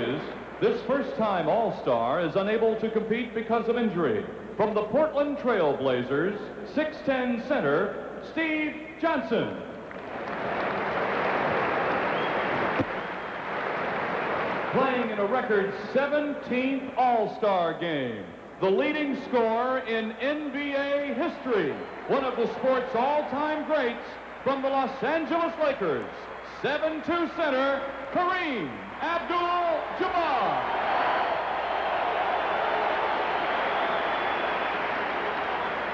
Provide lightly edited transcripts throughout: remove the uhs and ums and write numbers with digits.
coaches, this first-time All-Star is unable to compete because of injury. From the Portland Trail Blazers, 6'10" center, Steve Johnson. Playing in a record 17th All-Star game, the leading scorer in NBA history, one of the sport's all-time greats from the Los Angeles Lakers, 7'2" center, Kareem Abdul-Jabbar.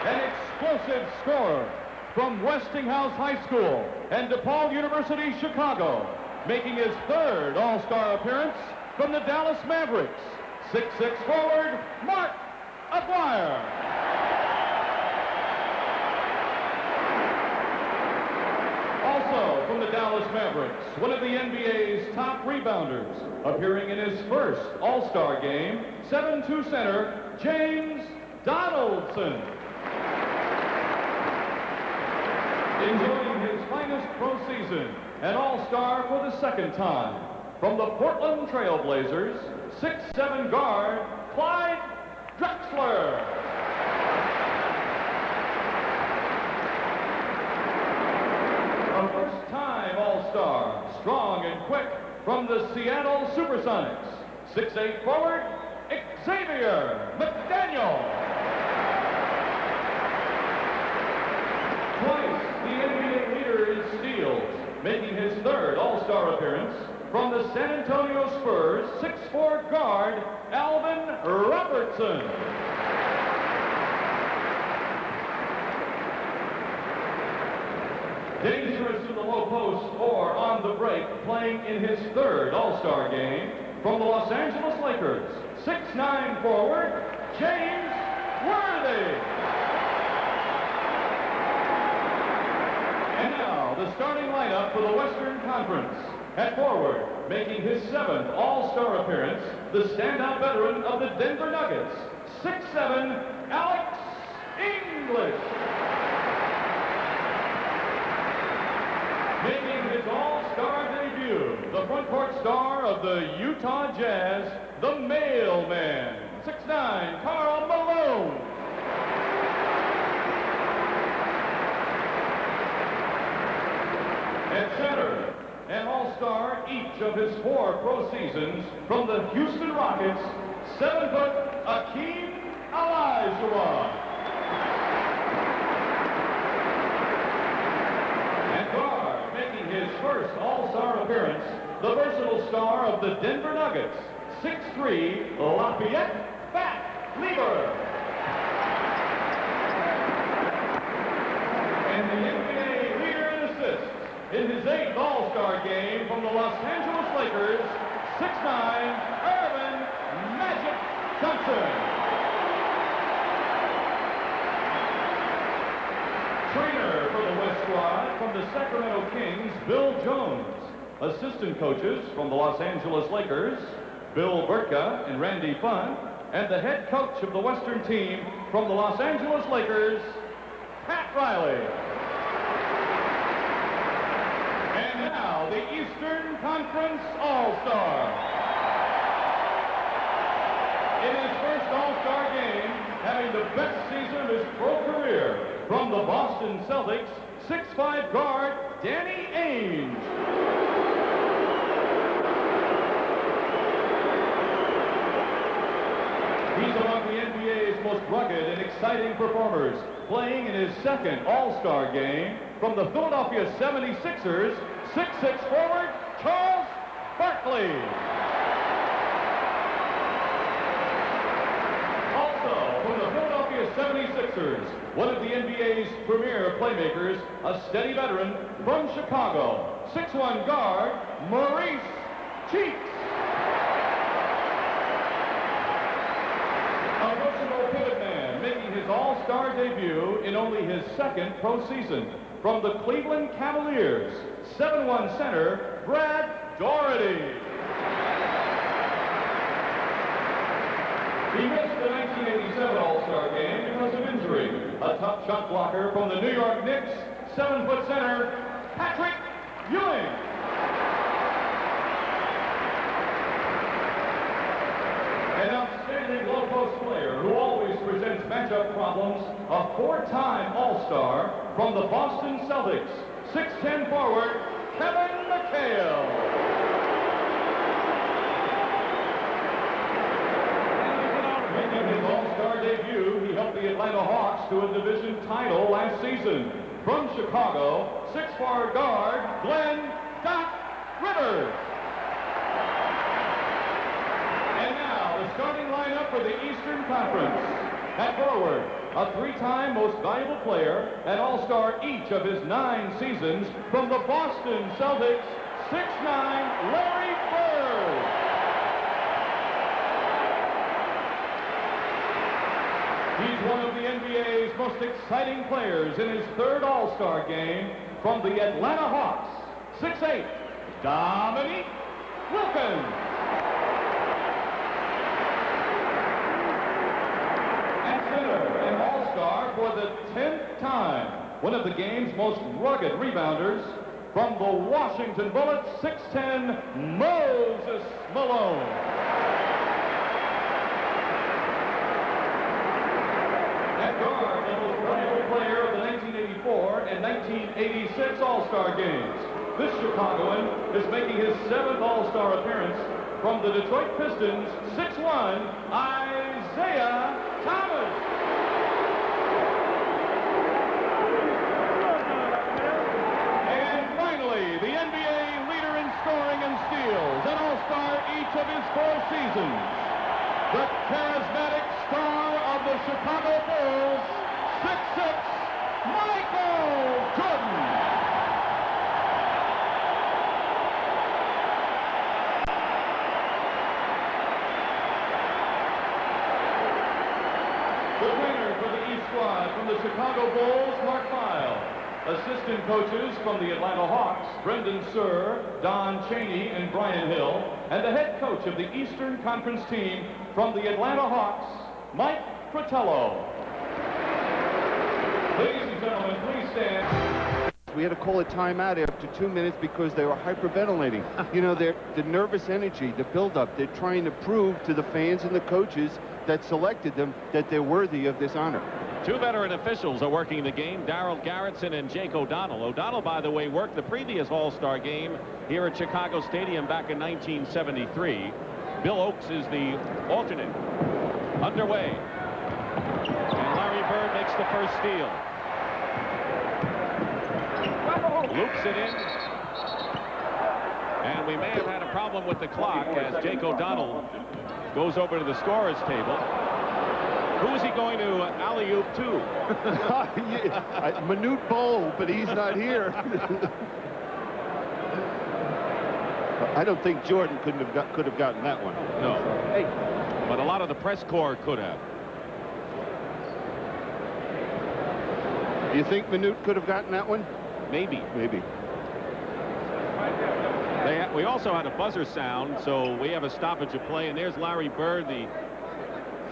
An explosive scorer from Westinghouse High School and DePaul University, Chicago, making his third All-Star appearance from the Dallas Mavericks, 6'6" forward, Mark Aguirre. Also from the Dallas Mavericks, one of the NBA's top rebounders, appearing in his first All-Star game, 7'2" center, James Donaldson. Enjoying his finest pro season, an All-Star for the second time. From the Portland Trail Blazers, 6'7" guard, Clyde Drexler. A first-time All-Star, strong and quick, from the Seattle Supersonics, 6'8" forward, Xavier McDaniel. Twice the NBA leader in steals, making his third All-Star appearance from the San Antonio Spurs, 6'4" guard, Alvin Robertson. Dangerous in the low post or on the break, playing in his third All-Star game from the Los Angeles Lakers, 6'9" forward, James Worthy. And now, the starting lineup for the Western Conference. At forward, making his seventh All-Star appearance, the standout veteran of the Denver Nuggets, 6'7", Alex English. Making his All-Star debut, the front court star of the Utah Jazz, the mailman, 6'9", Karl Malone. At center, an All-Star each of his 4 pro seasons from the Houston Rockets, 7-foot Akeem Olajuwon. And guard, making his first All-Star appearance, the versatile star of the Denver Nuggets, 6'3", Lafayette Fat Lever. And the NBA leader in assists, in his 8th All-Star game from the Los Angeles Lakers, 6'9", Earvin Magic Johnson. Trainer for the West Squad from the Sacramento Kings, Bill Jones. Assistant coaches from the Los Angeles Lakers, Bill Burtka and Randy Funn. And the head coach of the Western team from the Los Angeles Lakers, Pat Riley. And now, the Eastern Conference All-Star. In his first All-Star game, having the best season of his pro career, from the Boston Celtics, 6'5" guard, Danny Ainge. He's among the NBA's most rugged and exciting performers, playing in his second All-Star game from the Philadelphia 76ers, 6'6" forward, Charles Barkley. Also from the Philadelphia 76ers, one of the NBA's premier playmakers, a steady veteran from Chicago, 6'1" guard, Maurice Cheeks. A versatile pivot man, making his All-Star debut in only his second pro season. From the Cleveland Cavaliers, 7'1" center, Brad Daugherty. He missed the 1987 All-Star game because of injury. A tough shot blocker from the New York Knicks, 7-foot center, Patrick Ewing. Chicago's player who always presents matchup problems, a four-time All-Star from the Boston Celtics, 6'10" forward, Kevin McHale. Making his All-Star debut, he helped the Atlanta Hawks to a division title last season. From Chicago, 6'4" guard, Glenn "Doc" Rivers. And now, the starting lineup for the Eastern Conference. At forward, a three-time most valuable player and All-Star each of his 9 seasons from the Boston Celtics, 6'9", Larry Bird. He's one of the NBA's most exciting players in his 3rd All-Star game from the Atlanta Hawks, 6'8", Dominique Wilkins. At center, an All-Star for the 10th time, one of the game's most rugged rebounders from the Washington Bullets, 6'10", Moses Malone. Player of the 1984 and 1986 All-Star games. This Chicagoan is making his 7th All-Star appearance from the Detroit Pistons, 6'1", Isaiah Thomas. And finally, the NBA leader in scoring and steals, an All-Star each of his 4 seasons. The charismatic star of the Chicago Bulls, 6'6", Michael Jordan. The trainer for the East squad from the Chicago Bulls, Mark Feil. Assistant coaches from the Atlanta Hawks, Brendan Suhr, Don Chaney, and Brian Hill. And the head coach of the Eastern Conference team from the Atlanta Hawks, Mike Fratello. Ladies and gentlemen, please stand. We had to call a timeout after 2 minutes because they were hyperventilating. You know, the nervous energy, the buildup, they're trying to prove to the fans and the coaches that selected them that they're worthy of this honor. 2 veteran officials are working the game, Darryl Garretson and Jake O'Donnell. O'Donnell, by the way, worked the previous All-Star game here at Chicago Stadium back in 1973. Bill Oakes is the alternate. Underway. And Larry Bird makes the first steal. Loops it in. And we may have had a problem with the clock as Jake O'Donnell goes over to the scorer's table. Who is he going to alley-oop to? Manute Bol, but he's not here. I don't think Jordan could have gotten that one. No. Hey. But a lot of the press corps could have. Do you think Manute could have gotten that one? Maybe. Maybe. We also had a buzzer sound, so we have a stoppage of play. And there's Larry Bird, the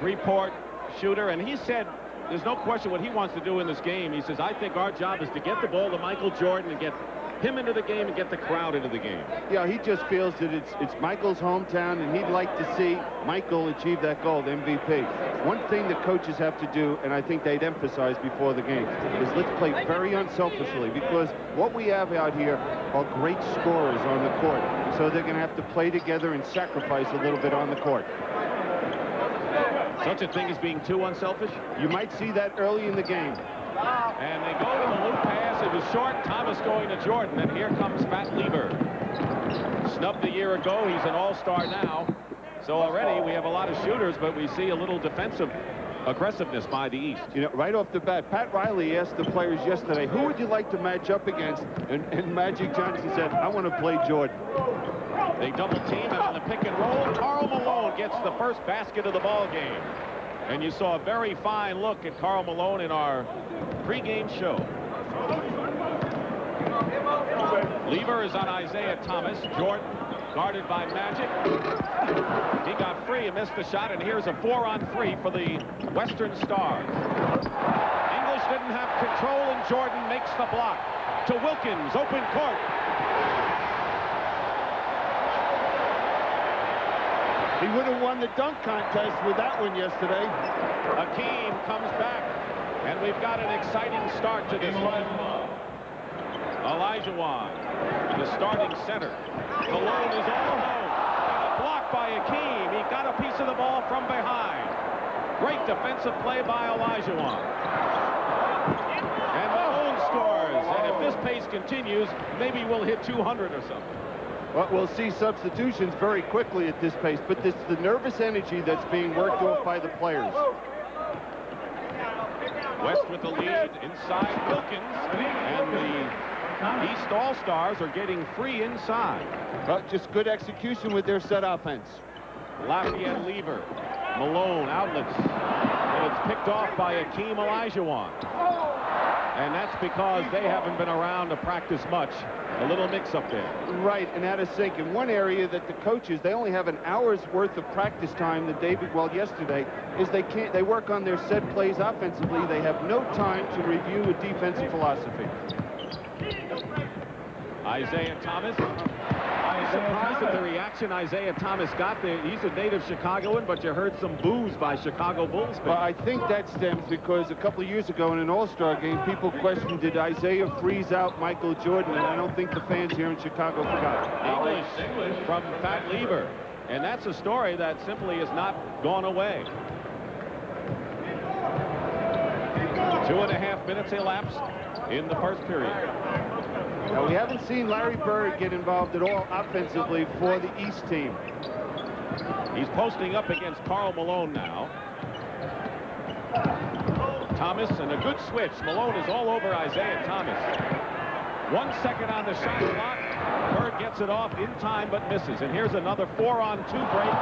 three-point shooter. And he said there's no question what he wants to do in this game. He says, I think our job is to get the ball to Michael Jordan and get him into the game and get the crowd into the game. Yeah, he just feels that it's Michael's hometown, and he'd like to see Michael achieve that goal, the MVP. One thing that coaches have to do, and I think they'd emphasize before the game, is let's play very unselfishly, because what we have out here are great scorers on the court, so they're going to have to play together and sacrifice a little bit on the court. Such a thing as being too unselfish? You might see that early in the game. And they go to the loop pass. It was short. Thomas going to Jordan. And here comes Matt Lieber. Snubbed a year ago. He's an all-star now. So already we have a lot of shooters, but we see a little defensive aggressiveness by the East. You know, right off the bat, Pat Riley asked the players yesterday, who would you like to match up against? And Magic Johnson said, I want to play Jordan. They double team him on the pick and roll. Karl Malone gets the first basket of the ball game. And you saw a very fine look at Karl Malone in our pregame show. Lieber is on Isaiah Thomas. Jordan guarded by Magic. He got free and missed the shot, and here's a 4-on-3 for the Western Stars. English didn't have control, and Jordan makes the block. To Wilkins, open court. He would have won the dunk contest with that one yesterday. Hakeem comes back, and we've got an exciting start to this one. Olajuwon, the starting center. Malone is all alone. And a block by Hakeem. He got a piece of the ball from behind. Great defensive play by Olajuwon. And Malone scores. And if this pace continues, maybe we'll hit 200 or something. Well, we'll see substitutions very quickly at this pace, but this the nervous energy that's being worked off by the players. West with the lead inside Wilkins, and the East All-Stars are getting free inside. Well, just good execution with their set offense. Lafayette Lever, Malone outlets, and it's picked off by Hakeem Olajuwon. And that's because they haven't been around to practice much. A little mix-up there. Right, and out of sync. In one area that the coaches, they only have an hour's worth of practice time that yesterday, is they work on their set plays offensively. They have no time to review a defensive philosophy. Isaiah Thomas. I'm surprised at the reaction Isaiah Thomas got there. He's a native Chicagoan, but you heard some boos by Chicago Bulls fans. Well, I think that stems because a couple of years ago in an All-Star game, people questioned, did Isaiah freeze out Michael Jordan? And I don't think the fans here in Chicago forgot. English from Fat Lever. And that's a story that simply has not gone away. 2.5 minutes elapsed in the first period. Now, we haven't seen Larry Bird get involved at all offensively for the East team. He's posting up against Karl Malone now. Thomas, and a good switch. Malone is all over Isaiah Thomas. 1 second on the shot clock. Bird gets it off in time but misses. And here's another 4-on-2 break.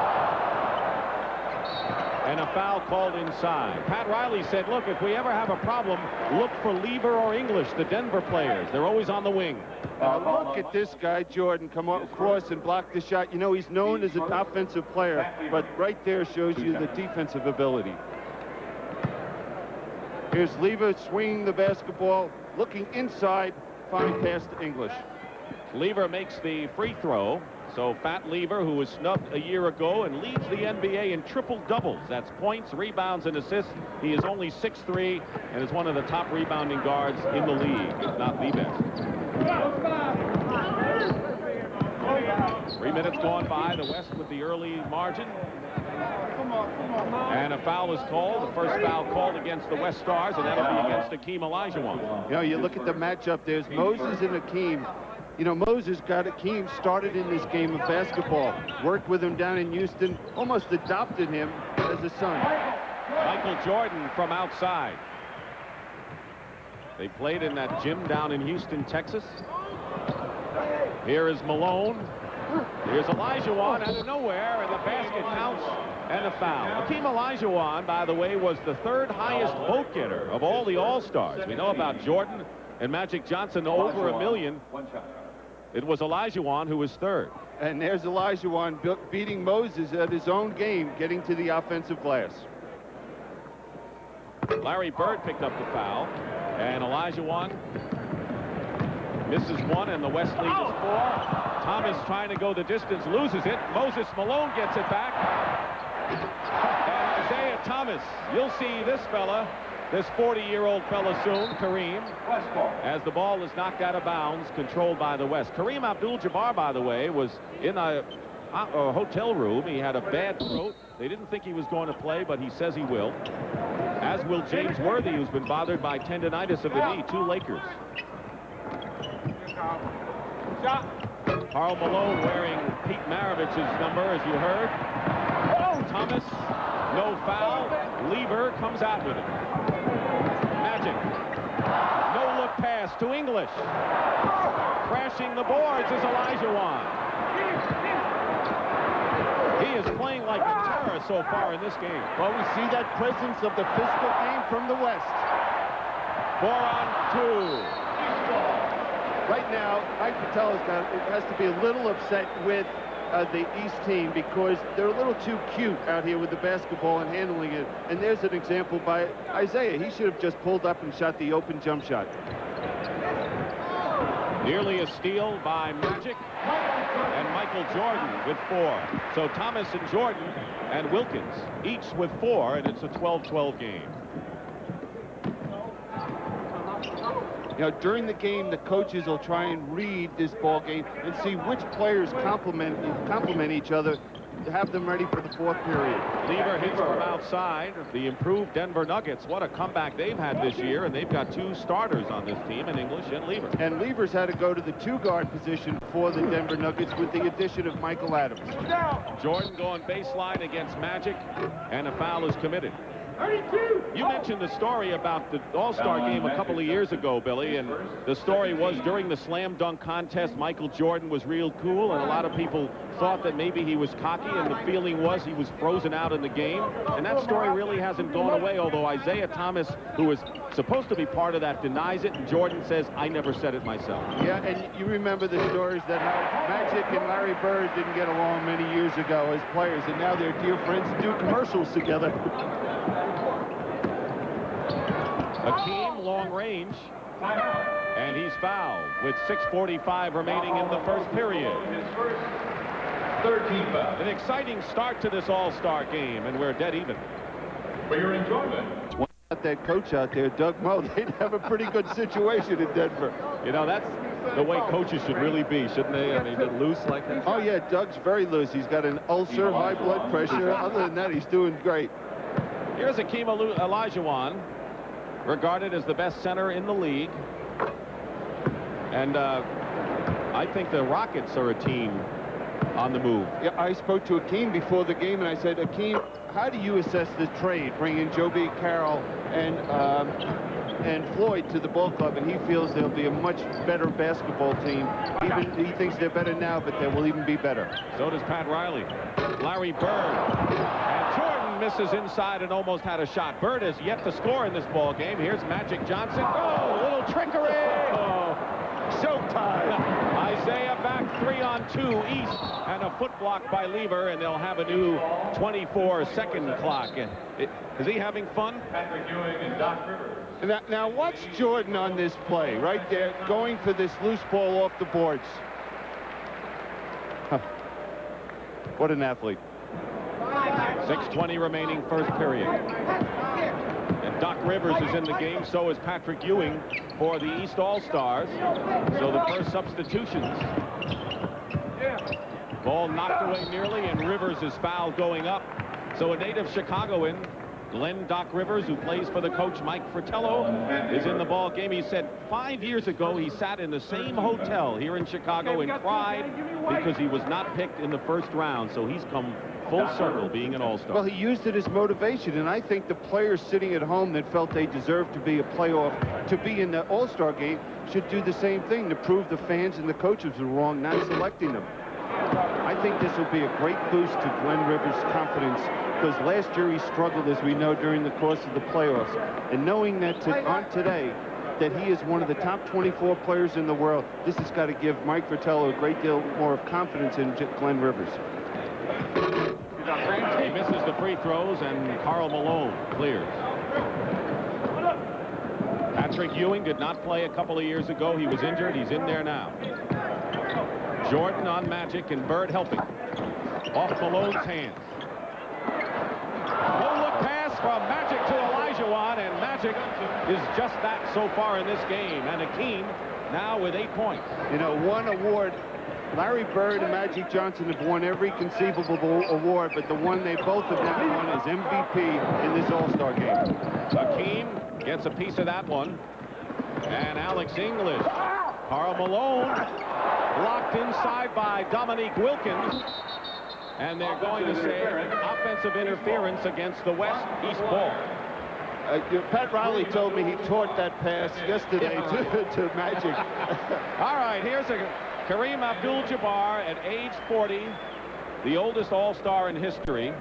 And a foul called inside. Pat Riley said, look, if we ever have a problem, look for Lever or English, the Denver players. They're always on the wing. Look at this guy, Jordan, come across and block the shot. You know, he's known as an offensive player, but right there shows you the defensive ability. Here's Lever swinging the basketball, looking inside, fine pass to English. Lever makes the free throw. So Fat Lever, who was snubbed a year ago and leads the NBA in triple doubles. That's points, rebounds, and assists. He is only 6'3" and is one of the top rebounding guards in the league, if not the best. 3 minutes gone by. The West with the early margin. And a foul is called. The first foul called against the West Stars, and that'll be against Hakeem Olajuwon. You know, you look at the matchup. There's Moses and Hakeem. You know, Moses got Hakeem started in this game of basketball. Worked with him down in Houston. Almost adopted him as a son. Michael Jordan from outside. They played in that gym down in Houston, Texas. Here is Malone. Here's Olajuwon out of nowhere, and the basket counts and a foul. Hakeem Olajuwon, by the way, was the third highest vote getter of all the All-Stars. We know about Jordan and Magic Johnson over 1 million. It was Olajuwon who was third. And there's Olajuwon beating Moses at his own game, getting to the offensive glass. Larry Bird picked up the foul, and Olajuwon misses one, and the West lead is 4. Thomas trying to go the distance, loses it. Moses Malone gets it back. And Isaiah Thomas, you'll see this fella, this 40-year-old fella soon, Kareem, as the ball is knocked out of bounds, controlled by the West. Kareem Abdul-Jabbar, by the way, was in a hotel room. He had a bad throat. They didn't think he was going to play, but he says he will. As will James Worthy, who's been bothered by tendonitis of the knee. 2 Lakers. Karl Malone wearing Pete Maravich's number, as you heard. Thomas, no foul. Lever comes out with it. Magic. No-look pass to English. Crashing the boards is Olajuwon. He is playing like a terror so far in this game. Well, we see that presence of the physical game from the West. 4-on-2. Right now, Mike Patel has to be a little upset with the East team because they're a little too cute out here with the basketball and handling it. And there's an example by Isaiah. He should have just pulled up and shot the open jump shot. Nearly a steal by Magic. and Michael Jordan with 4. So Thomas and Jordan and Wilkins each with 4, and it's a 12-12 game. You know, during the game, the coaches will try and read this ball game and see which players complement each other to have them ready for the 4th period. Lever hits from outside. The improved Denver Nuggets. What a comeback they've had this year, and they've got 2 starters on this team in English and Lever. And Lever's had to go to the 2-guard position for the Denver Nuggets with the addition of Michael Adams. Jordan going baseline against Magic, and a foul is committed. You mentioned the story about the All-Star game a couple of years ago, Billy, and the story was during the slam dunk contest, Michael Jordan was real cool, and a lot of people thought that maybe he was cocky, and the feeling was he was frozen out in the game. And that story really hasn't gone away, although Isaiah Thomas, who was supposed to be part of that, denies it, and Jordan says, I never said it myself. Yeah, and you remember the stories that how Magic and Larry Bird didn't get along many years ago as players, and now they're dear friends and do commercials together. Hakeem, long range, and he's fouled with 6:45 remaining in the 1st period. An exciting start to this All-Star game, and we're dead even. For your enjoyment. Got that coach out there, Doug Moe, they'd have a pretty good situation in Denver. You know, that's the way coaches should really be, shouldn't they? I mean, get loose like that. Oh, yeah, Doug's very loose. He's got an ulcer, high blood pressure. Other than that, he's doing great. Here's Hakeem Olajuwon, regarded as the best center in the league. And I think the Rockets are a team on the move. Yeah, I spoke to Hakeem before the game, and I said, Hakeem, how do you assess the trade, bringing Joe B. Carroll and Floyd to the ball club? And he feels they'll be a much better basketball team. He thinks they're better now, but they will even be better. So does Pat Riley. Larry Bird. And Jordan misses inside and almost had a shot. Bird has yet to score in this ball game. Here's Magic Johnson. Oh, little trickery. Oh, showtime. Isaiah back 3-on-2 east, and a foot block by Lever, and they'll have a new 24-second clock. Is he having fun? Patrick Ewing and Doc Rivers. Now watch Jordan on this play right there, going for this loose ball off the boards. Huh. What an athlete. 6:20 remaining 1st period. And Doc Rivers is in the game, so is Patrick Ewing for the East All-Stars. So the first substitutions. Ball knocked away nearly, and Rivers is fouled going up. So a native Chicagoan, Glenn Doc Rivers, who plays for the coach Mike Fratello, is in the ball game. He said 5 years ago he sat in the same hotel here in Chicago and cried because he was not picked in the 1st round. So he's come full circle being an All-Star. Well, he used it as motivation, and I think the players sitting at home that felt they deserved to be a playoff, to be in the All-Star game, should do the same thing to prove the fans and the coaches were wrong not selecting them. I think this will be a great boost to Glenn Rivers' confidence, because last year he struggled, as we know, during the course of the playoffs. And knowing that on today, that he is one of the top 24 players in the world, this has got to give Mike Fratello a great deal more of confidence in Glenn Rivers. He misses the free throws, and Karl Malone clears. Patrick Ewing did not play a couple of years ago. He was injured. He's in there now. Jordan on Magic, and Bird helping. Off Malone's hands. No-look pass from Magic to Olajuwon, and Magic is just that so far in this game. And Hakeem now with 8 points. You know, one award. Larry Bird and Magic Johnson have won every conceivable award, but the one they both have now won is MVP in this All-Star game. Hakeem gets a piece of that one. And Alex English. Karl Malone blocked inside by Dominique Wilkins. And they're going to say offensive interference against the West-East ball. Pat Riley told me he taught that pass yesterday to Magic. All right, here's Kareem Abdul-Jabbar at age 40, the oldest All-Star in history.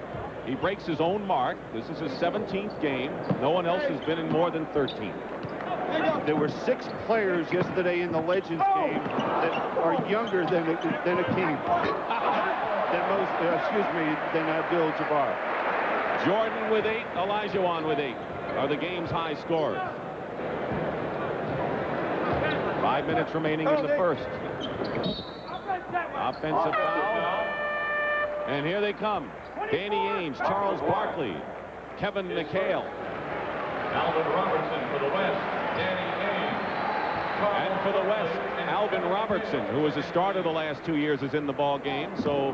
He breaks his own mark. This is his 17th game. No one else has been in more than 13. There were 6 players yesterday in the Legends game that are younger than Hakeem. Than Abdul-Jabbar. Jordan with 8, Olajuwon with 8 are the game's high scorers. 5 minutes remaining in the first. Offensive foul. And here they come. Danny Ainge, Charles Barkley, Kevin McHale. Alvin Robertson for the West. Danny Ainge. And for the West, Alvin Robertson, who was a starter the last 2 years, is in the ball game. So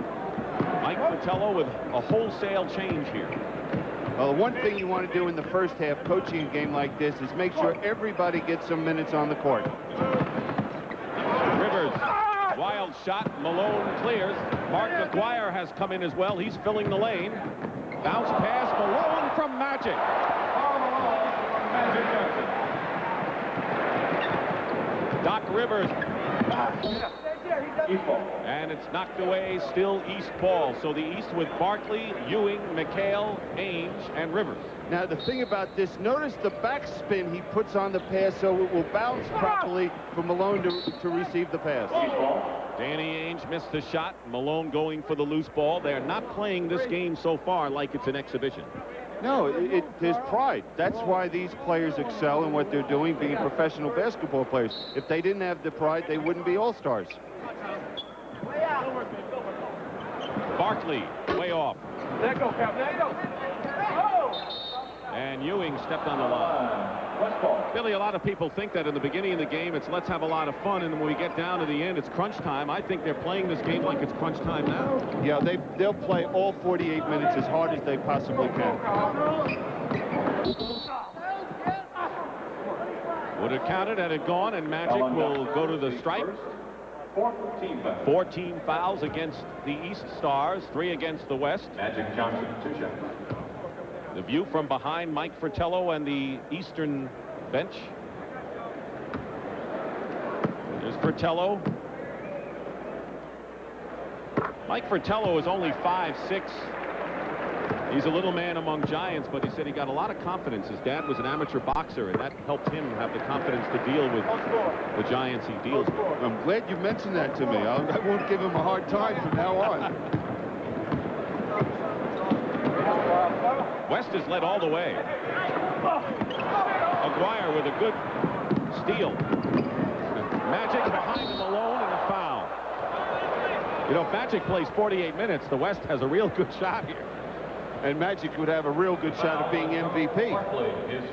Mike Fratello with a wholesale change here. Well, one thing you want to do in the first half, coaching a game like this, is make sure everybody gets some minutes on the court. Rivers, wild shot. Malone clears. Mark McGuire has come in as well. He's filling the lane. Bounce pass. Malone from Magic. Magic Johnson. Doc Rivers. And it's knocked away, still East ball. So the East with Barkley, Ewing, McHale, Ainge, and Rivers. Now, the thing about this, notice the backspin he puts on the pass so it will bounce properly for Malone to receive the pass. Danny Ainge missed the shot. Malone going for the loose ball. They're not playing this game so far like it's an exhibition. No, there's pride. That's why these players excel in what they're doing, being professional basketball players. If they didn't have the pride, they wouldn't be all-stars. Barkley, way off. There you go, Cap. There you go. And Ewing stepped on the line. Billy, a lot of people think that in the beginning of the game, it's let's have a lot of fun, and when we get down to the end, it's crunch time. I think they're playing this game like it's crunch time now. Yeah, they'll play all 48 minutes as hard as they possibly can. Would have counted had it gone, and Magic will go to the stripe. 14 fouls against the East Stars, 3 against the West. Magic Johnson to check. The view from behind Mike Fratello and the Eastern bench. There's Fratello. Mike Fratello is only 5'6". He's a little man among giants, but he said he got a lot of confidence. His dad was an amateur boxer, and that helped him have the confidence to deal with the giants he deals with. I'm glad you mentioned that to me. I won't give him a hard time from now on. West is led all the way. Aguirre with a good steal. Magic behind him alone and a foul. You know, if Magic plays 48 minutes, the West has a real good shot here. And Magic would have a real good shot of being MVP.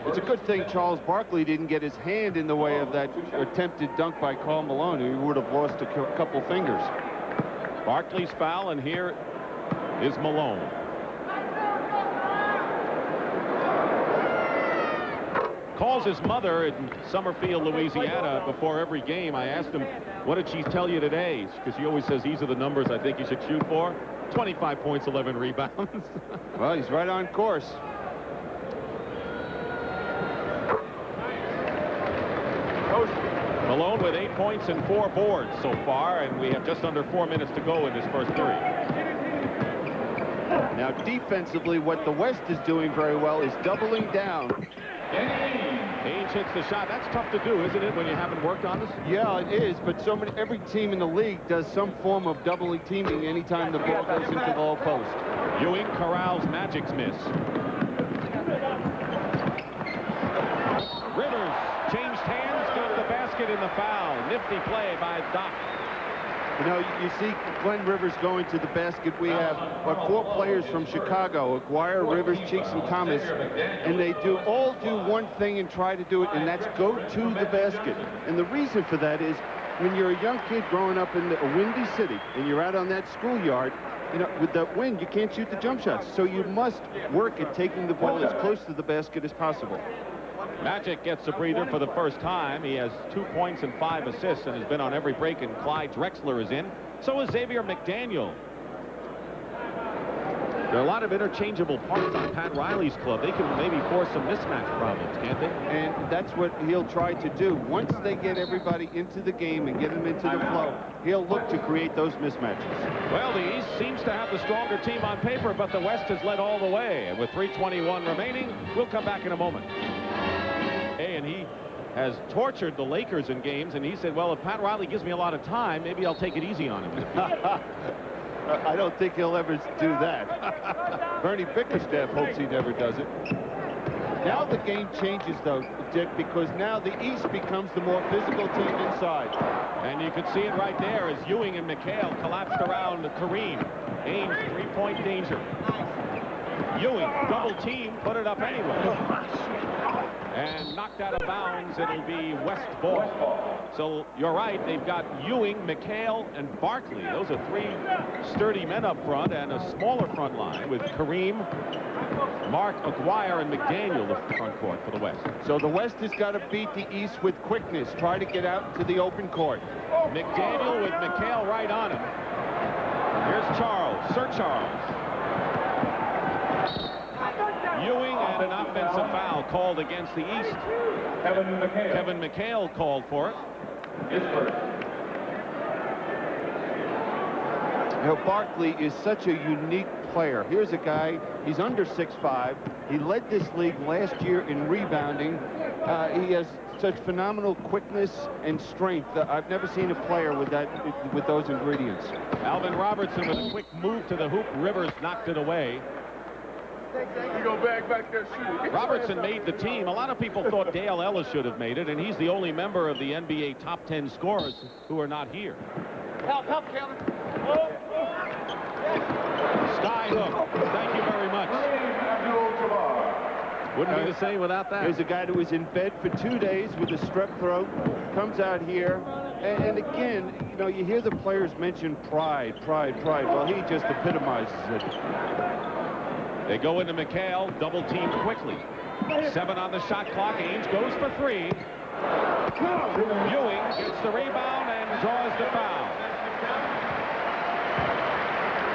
It's a good thing Charles Barkley didn't get his hand in the way of that attempted dunk by Karl Malone. He would have lost a couple fingers. Barkley's foul, and here is Malone. Calls his mother in Summerfield, Louisiana, before every game. I asked him, what did she tell you today? Because she always says these are the numbers I think you should shoot for. 25 points, 11 rebounds. Well, he's right on course. Malone with 8 points and 4 boards so far, and we have just under 4 minutes to go in this first period. Now, defensively, what the West is doing very well is doubling down. Ainge hits the shot. That's tough to do, isn't it, when you haven't worked on this? Yeah, it is, but every team in the league does some form of doubling teaming anytime the ball goes into the low post. Ewing corrals Magic's miss. Rivers changed hands, got the basket in the foul. Nifty play by Doc. You know, you see Glenn Rivers going to the basket. We have, 4 players from Chicago, Aguirre, Rivers, Cheeks, and Thomas, and they all do one thing and try to do it, and that's go to the basket. And the reason for that is when you're a young kid growing up in a windy city and you're out on that schoolyard, you know, with that wind, you can't shoot the jump shots. So you must work at taking the ball as close to the basket as possible. Magic gets a breather for the first time. He has 2 points and 5 assists and has been on every break, and Clyde Drexler is in. So is Xavier McDaniel. There are a lot of interchangeable parts on Pat Riley's club. They can maybe force some mismatch problems, can't they? And that's what he'll try to do. Once they get everybody into the game and get them into the flow, he'll look to create those mismatches. Well, the East seems to have the stronger team on paper, but the West has led all the way. And with 3:21 remaining, we'll come back in a moment. And he has tortured the Lakers in games, and he said, well, if Pat Riley gives me a lot of time, maybe I'll take it easy on him. I don't think he'll ever do that. Bernie Bickerstaff hopes he never does it. Now the game changes, though, Dick, because now the East becomes the more physical team inside. And you could see it right there as Ewing and McHale collapsed around Kareem. Ames, three-point danger. Ewing, double team, put it up anyway. And knocked out of bounds, it'll be West ball. So you're right, they've got Ewing, McHale, and Barkley. Those are three sturdy men up front and a smaller front line with Kareem, Mark Aguirre, and McDaniel, the front court for the West. So the West has got to beat the East with quickness, try to get out to the open court. McDaniel with McHale right on him. Here's Charles, Sir Charles. Ewing and an offensive foul called against the East. Kevin McHale called for it. You know, Barkley is such a unique player. Here's a guy, he's under 6'5". He led this league last year in rebounding. He has such phenomenal quickness and strength. I've never seen a player with those ingredients. Alvin Robertson with a quick move to the hoop. Rivers knocked it away. You go back there, shoot. Robertson made the team. A lot of people thought Dale Ellis should have made it, and he's the only member of the NBA top 10 scorers who are not here. Help, Kevin. Sky hook. Thank you very much. Wouldn't be the same without that. There's a guy that was in bed for 2 days with a strep throat, comes out here, and again, you know, you hear the players mention pride. Well, he just epitomizes it. They go into McHale, double team quickly. 7 on the shot clock. Ames goes for 3. Ewing gets the rebound and draws the foul.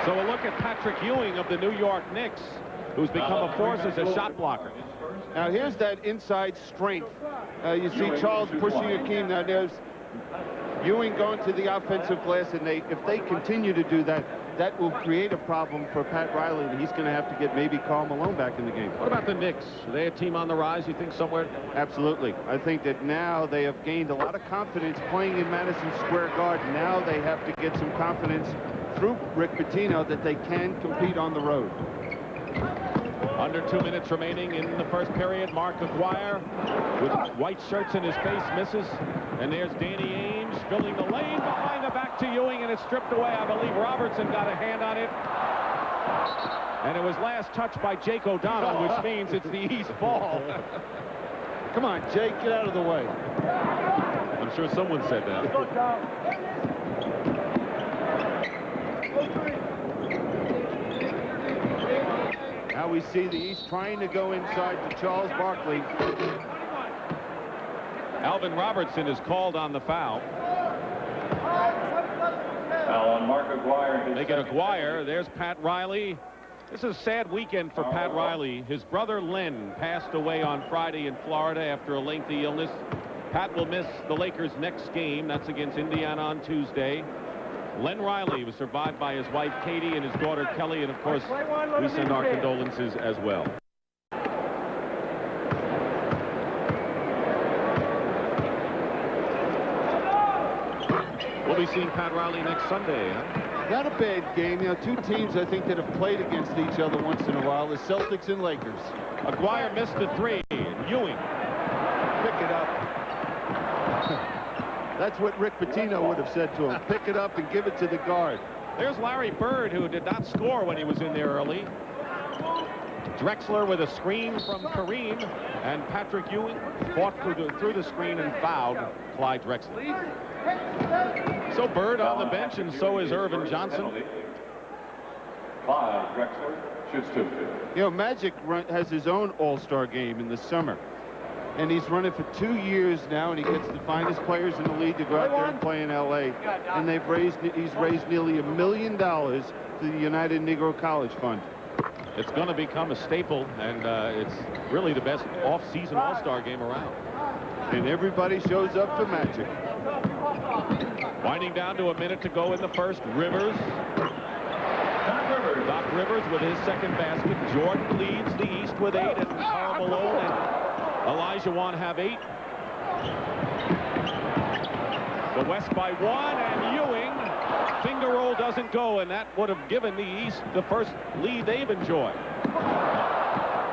So a look at Patrick Ewing of the New York Knicks, who's become a force as a shot blocker. Now here's that inside strength. You see Charles pushing Akeem. Now there's Ewing going to the offensive glass, and if they continue to do that, that will create a problem for Pat Riley, and he's going to have to get maybe Karl Malone back in the game. What about the Knicks? Are they a team on the rise, you think, somewhere? Absolutely. I think that now they have gained a lot of confidence playing in Madison Square Garden. Now they have to get some confidence through Rick Pitino that they can compete on the road. Under 2 minutes remaining in the first period. Mark Aguirre with white shirts in his face misses. And there's Danny Ames filling the lane behind the back to Ewing, and it's stripped away. I believe Robertson got a hand on it. And it was last touched by Jake O'Donnell, which means it's the East ball. Come on, Jake, get out of the way. I'm sure someone said that. Now we see the East trying to go inside to Charles Barkley. Alvin Robertson is called on the foul. Foul on Mark Aguirre. They get Aguirre. There's Pat Riley. This is a sad weekend for Pat Riley. His brother Len passed away on Friday in Florida after a lengthy illness. Pat will miss the Lakers' next game. That's against Indiana on Tuesday. Len Riley was survived by his wife Katie and his daughter Kelly, and of course we send our condolences as well. We'll be seeing Pat Riley next Sunday, huh? Not a bad game. You know, two teams I think that have played against each other once in a while, the Celtics and Lakers. Aguirre missed the 3. Ewing. Pick it up. That's what Rick Pitino would have said to him. Pick it up and give it to the guard. There's Larry Bird, who did not score when he was in there early. Drexler with a screen from Kareem, and Patrick Ewing fought through the screen and fouled Clyde Drexler. So Bird on the bench, and so is Irvin Johnson. Clyde Drexler shoots 2. You know, Magic has his own all-star game in the summer. And he's running for 2 years now, and he gets the finest players in the league to go out there and play in L.A. And he's raised nearly $1 million to the United Negro College Fund. It's going to become a staple, and it's really the best off-season all-star game around. And everybody shows up for Magic. Winding down to a minute to go in the first. Rivers. Doc Rivers with his second basket. Jordan leads the East with 8, and Karl Malone and Elijah Wan have 8. The West by 1, and Ewing. Finger roll doesn't go, and that would have given the East the first lead they've enjoyed.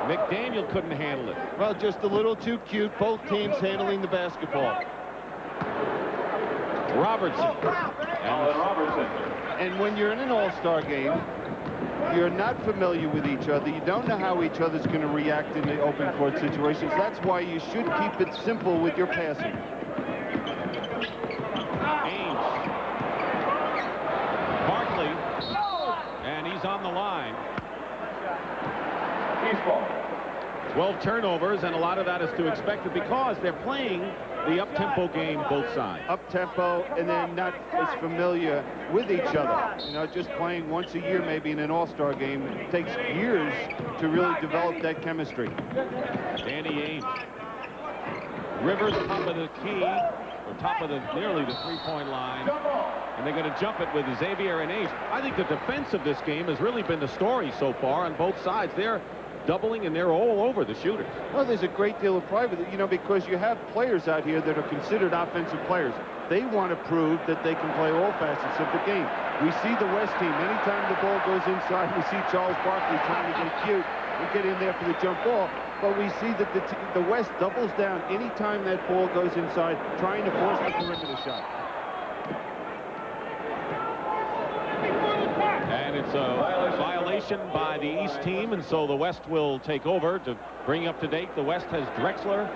McDaniel couldn't handle it. Well, just a little too cute. Both teams handling the basketball. Robertson. And when you're in an all-star game, you're not familiar with each other. You don't know how each other's going to react in the open court situations. That's why you should keep it simple with your passing. Ames. Barkley. And he's on the line. 12 turnovers, and a lot of that is to expected because they're playing the up-tempo game both sides. Up-tempo, and then not as familiar with each other. You know, just playing once a year maybe in an all-star game. It takes years to really develop that chemistry. Danny Ainge. Rivers top of the key, or top of nearly the three-point line. And they're going to jump it with Xavier and Ainge. I think the defense of this game has really been the story so far on both sides. They're doubling, and they're all over the shooters. Well, there's a great deal of pride with it, you know, because you have players out here that are considered offensive players. They want to prove that they can play all facets of the game. We see the West team. Anytime the ball goes inside, we see Charles Barkley trying to get cute and get in there for the jump ball. But we see that the West doubles down anytime that ball goes inside, trying to force the perimeter shot. And it's a violation by the East team, and so the West will take over. To bring up to date, the West has Drexler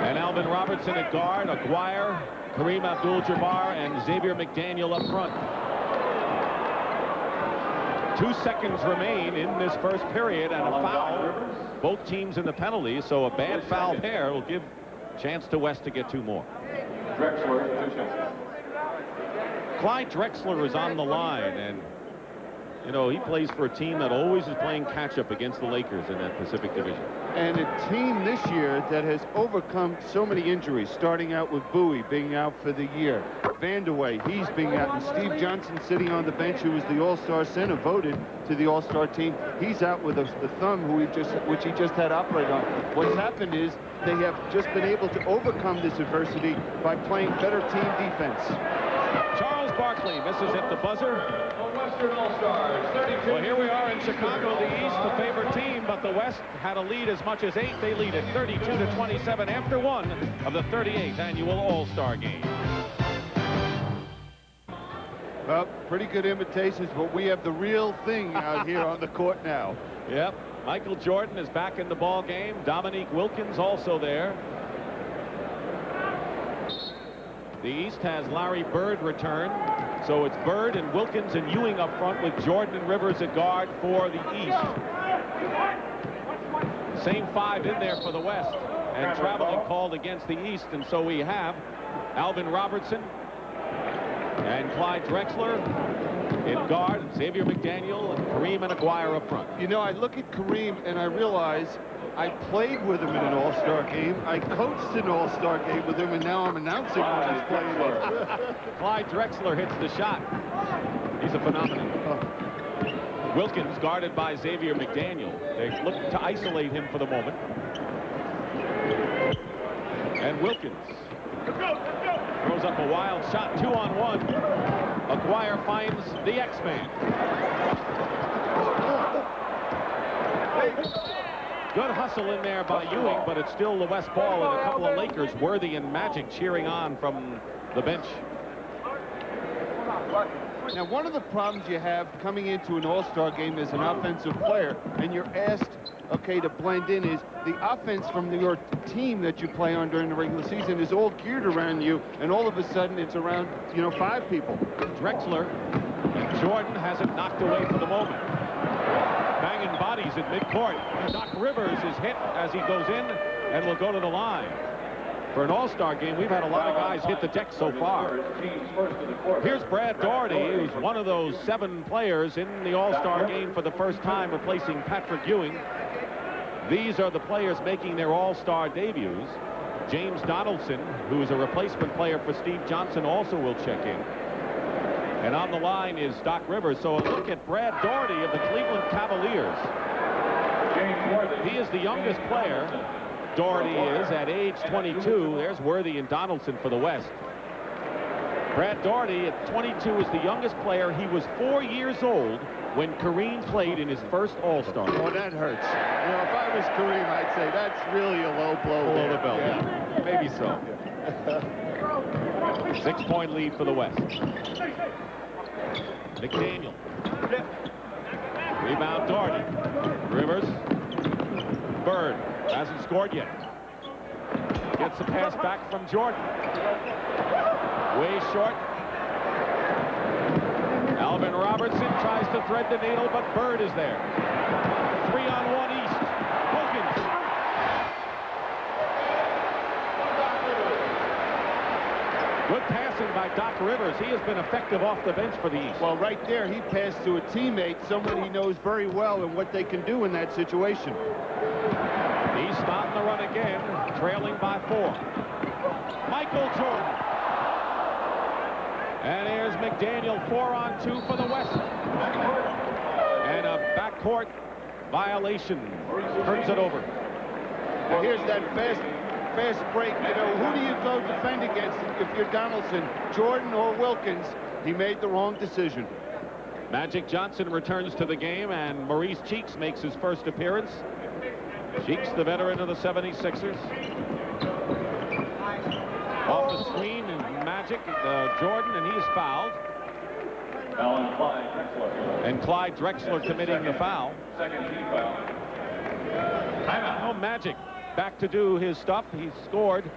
and Alvin Robertson at guard, Aguirre, Kareem Abdul-Jabbar, and Xavier McDaniel up front. 2 seconds remain in this first period, and a foul. Both teams in the penalties, so a bad foul pair will give chance to West to get 2 more. Drexler, 2 chances. Clyde Drexler is on the line, and you know, he plays for a team that always is playing catch-up against the Lakers in that Pacific Division. And a team this year that has overcome so many injuries, starting out with Bowie being out for the year. Vanderway, he's being out, and Steve Johnson sitting on the bench, who was the All-Star center, voted to the All-Star team. He's out with the thumb, which he just had operated on. What's happened is they have just been able to overcome this adversity by playing better team defense. Charles Barkley misses at the buzzer. The Western All-Stars, 32. Well, here we are in Chicago, the East, the favorite team, but the West had a lead as much as 8. They lead it 32-27 after 1 of the 38th annual All-Star game. Well, pretty good imitations, but we have the real thing out here on the court now. Yep, Michael Jordan is back in the ball game. Dominique Wilkins also there. The East has Larry Bird return, so it's Bird and Wilkins and Ewing up front with Jordan and Rivers at guard for the East. Same 5 in there for the West, and traveling called against the East, and so we have Alvin Robertson and Clyde Drexler in guard, and Xavier McDaniel and Kareem and Aguirre up front. You know, I look at Kareem and I realize I played with him in an All-Star game. I coached an All-Star game with him, and now I'm announcing when he's playing it. Clyde Drexler hits the shot. He's a phenomenon. Wilkins guarded by Xavier McDaniel. They look to isolate him for the moment. And Wilkins throws up a wild shot, 2-on-1. Aguirre finds the X-Man. Good hustle in there by Ewing, but it's still the West ball, and a couple of Lakers, Worthy and Magic, cheering on from the bench. Now, one of the problems you have coming into an All-Star game as an offensive player, and you're asked, okay, to blend in, is the offense from your team that you play on during the regular season is all geared around you, and all of a sudden it's around, you know, 5 people. Drexler, and Jordan has it knocked away for the moment. Banging bodies at midcourt. Doc Rivers is hit as he goes in and will go to the line. For an All-Star game, we've had a lot of guys hit the deck so far. Here's Brad Daugherty, who's one of those 7 players in the All-Star game for the first time, replacing Patrick Ewing. These are the players making their All-Star debuts. James Donaldson, who's a replacement player for Steve Johnson, also will check in. And on the line is Doc Rivers. So a look at Brad Daugherty of the Cleveland Cavaliers. He is the youngest player. Daugherty is at age 22. There's Worthy and Donaldson for the West. Brad Daugherty at 22 is the youngest player. He was 4 years old when Kareem played in his first All-Star. Oh, that hurts. You know, if I was Kareem, I'd say that's really a low blow. Below there. the belt. Yeah. Maybe so. 6-point lead for the West. McDaniel. Rebound Doherty. Rivers. Bird hasn't scored yet. Gets the pass back from Jordan. Way short. Alvin Robertson tries to thread the needle, but Bird is there. 3-on-1 East. Wilkins. Good passing by Doc Rivers. He has been effective off the bench for the East. Well, right there, he passed to a teammate, someone he knows very well, and what they can do in that situation. East on the run again, trailing by 4. Michael Jordan. And here's McDaniel, 4-on-2 for the West. And a backcourt violation. Turns it over. Well, here's that fast break. You know, who do you go defend against if you're Donaldson? Jordan or Wilkins? He made the wrong decision. Magic Johnson returns to the game, and Maurice Cheeks makes his first appearance. Cheeks, the veteran of the 76ers. Off the screen, and Magic, Jordan, and he's fouled. And Clyde Drexler committing the foul. Second team foul. Oh, Magic back to do his stuff. He scored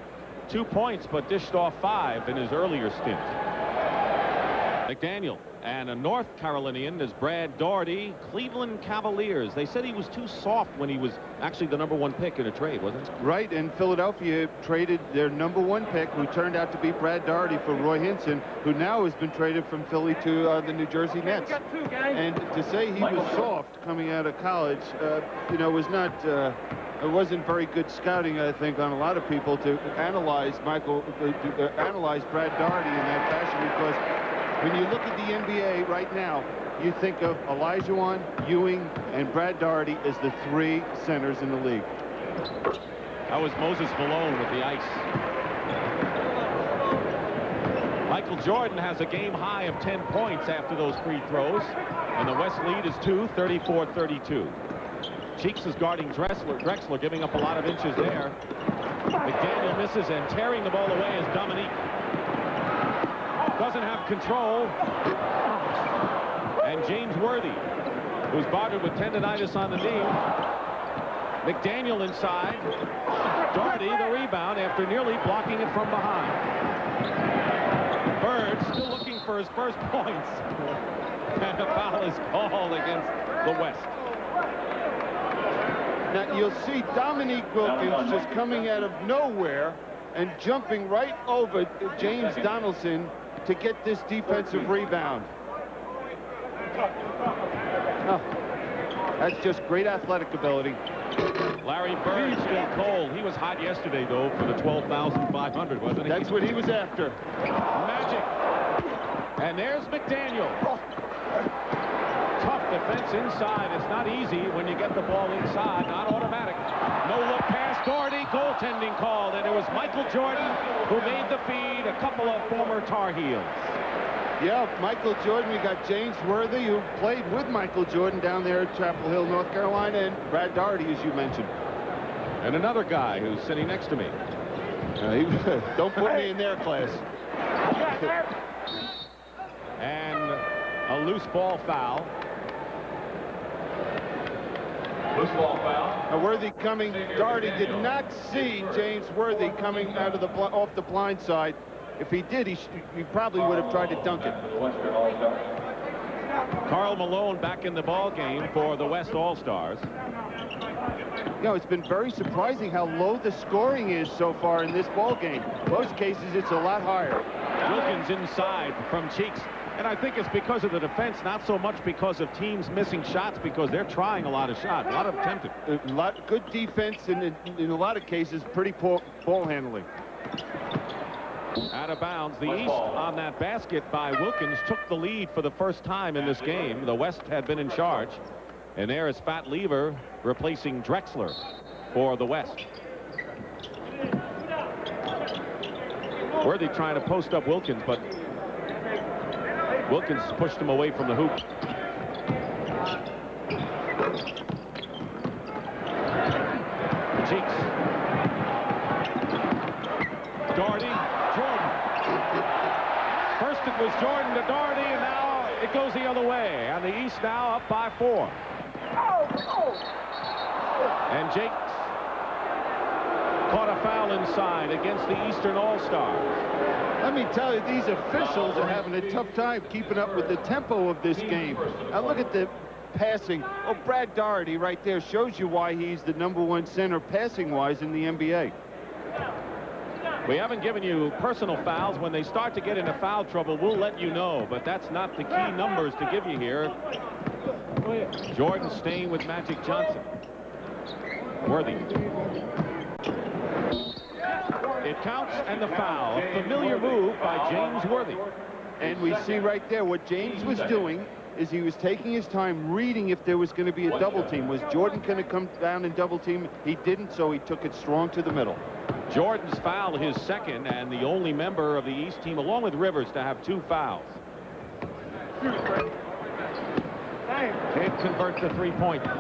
2 points, but dished off 5 in his earlier stint. McDaniel. And a North Carolinian is Brad Daugherty, Cleveland Cavaliers. They said he was too soft when he was actually the #1 pick in a trade, wasn't it? Right, and Philadelphia traded their #1 pick, who turned out to be Brad Daugherty, for Roy Hinson, who now has been traded from Philly to the New Jersey Nets. And to say he was soft coming out of college, you know, was not... it wasn't very good scouting, I think, on a lot of people to analyze analyze Brad Daugherty in that fashion, because when you look at the NBA right now, you think of Olajuwon, Ewing, and Brad Daugherty as the 3 centers in the league. That was Moses Malone with the ice. Michael Jordan has a game high of 10 points after those free throws, and the West lead is 2, 34-32. Cheeks is guarding Drexler, giving up a lot of inches there. McDaniel misses, and tearing the ball away is Dominique. Doesn't have control. And James Worthy, who's bothered with tendonitis on the knee. McDaniel inside. Daugherty the rebound after nearly blocking it from behind. Bird still looking for his first points. And a foul is called against the West. Now, you'll see Dominique Wilkins just coming out of nowhere and jumping right over James Donaldson to get this defensive rebound. Oh, that's just great athletic ability. Larry Bird still cold. He was hot yesterday, though, for the 12,500, wasn't he? That's what he was after. Magic. And there's McDaniel. Tough defense inside. It's not easy when you get the ball inside. Not automatic. No look pass. Daugherty. Goaltending called. And it was Michael Jordan who made the feed. A couple of former Tar Heels. Yeah, Michael Jordan. We got James Worthy, who played with Michael Jordan down there at Chapel Hill, North Carolina, and Brad Daugherty, as you mentioned. And another guy who's sitting next to me. Don't put me in their class. And a loose ball foul. Loose ball foul. Worthy coming. Daugherty did not see James Worthy coming out of off the blind side. If he did, he probably would have tried to dunk it. Karl Malone back in the ball game for the West All-Stars. You know, it's been very surprising how low the scoring is so far in this ball game. Most cases, it's a lot higher. Wilkins inside from Cheeks. And I think it's because of the defense, not so much because of teams missing shots, because they're trying a lot of shots, a lot of attempted. A lot good defense, and in a lot of cases, pretty poor ball handling. Out of bounds. The East on that basket by Wilkins took the lead for the first time in this game. The West had been in charge. And there is Fat Lever replacing Drexler for the West. Worthy trying to post up Wilkins, but Wilkins pushed him away from the hoop. Cheeks. Doherty. Jordan. First it was Jordan to Doherty, and now it goes the other way. And the East now up by 4. And Jakes caught a foul inside against the Eastern All-Stars. Let me tell you, these officials are having a tough time keeping up with the tempo of this game. Now look at the passing. Oh, Brad Doherty right there shows you why he's the #1 center passing-wise in the NBA. We haven't given you personal fouls. When they start to get into foul trouble, we'll let you know, but that's not the key numbers to give you here. Jordan staying with Magic Johnson. Worthy. It counts, and the foul. A familiar move by James Worthy. And we see right there what James was doing is he was taking his time reading if there was going to be a double team. Was Jordan going to come down and double team? He didn't, so he took it strong to the middle. Jordan's foul, his second, and the only member of the East team, along with Rivers, to have 2 fouls. Can't convert the 3-pointer.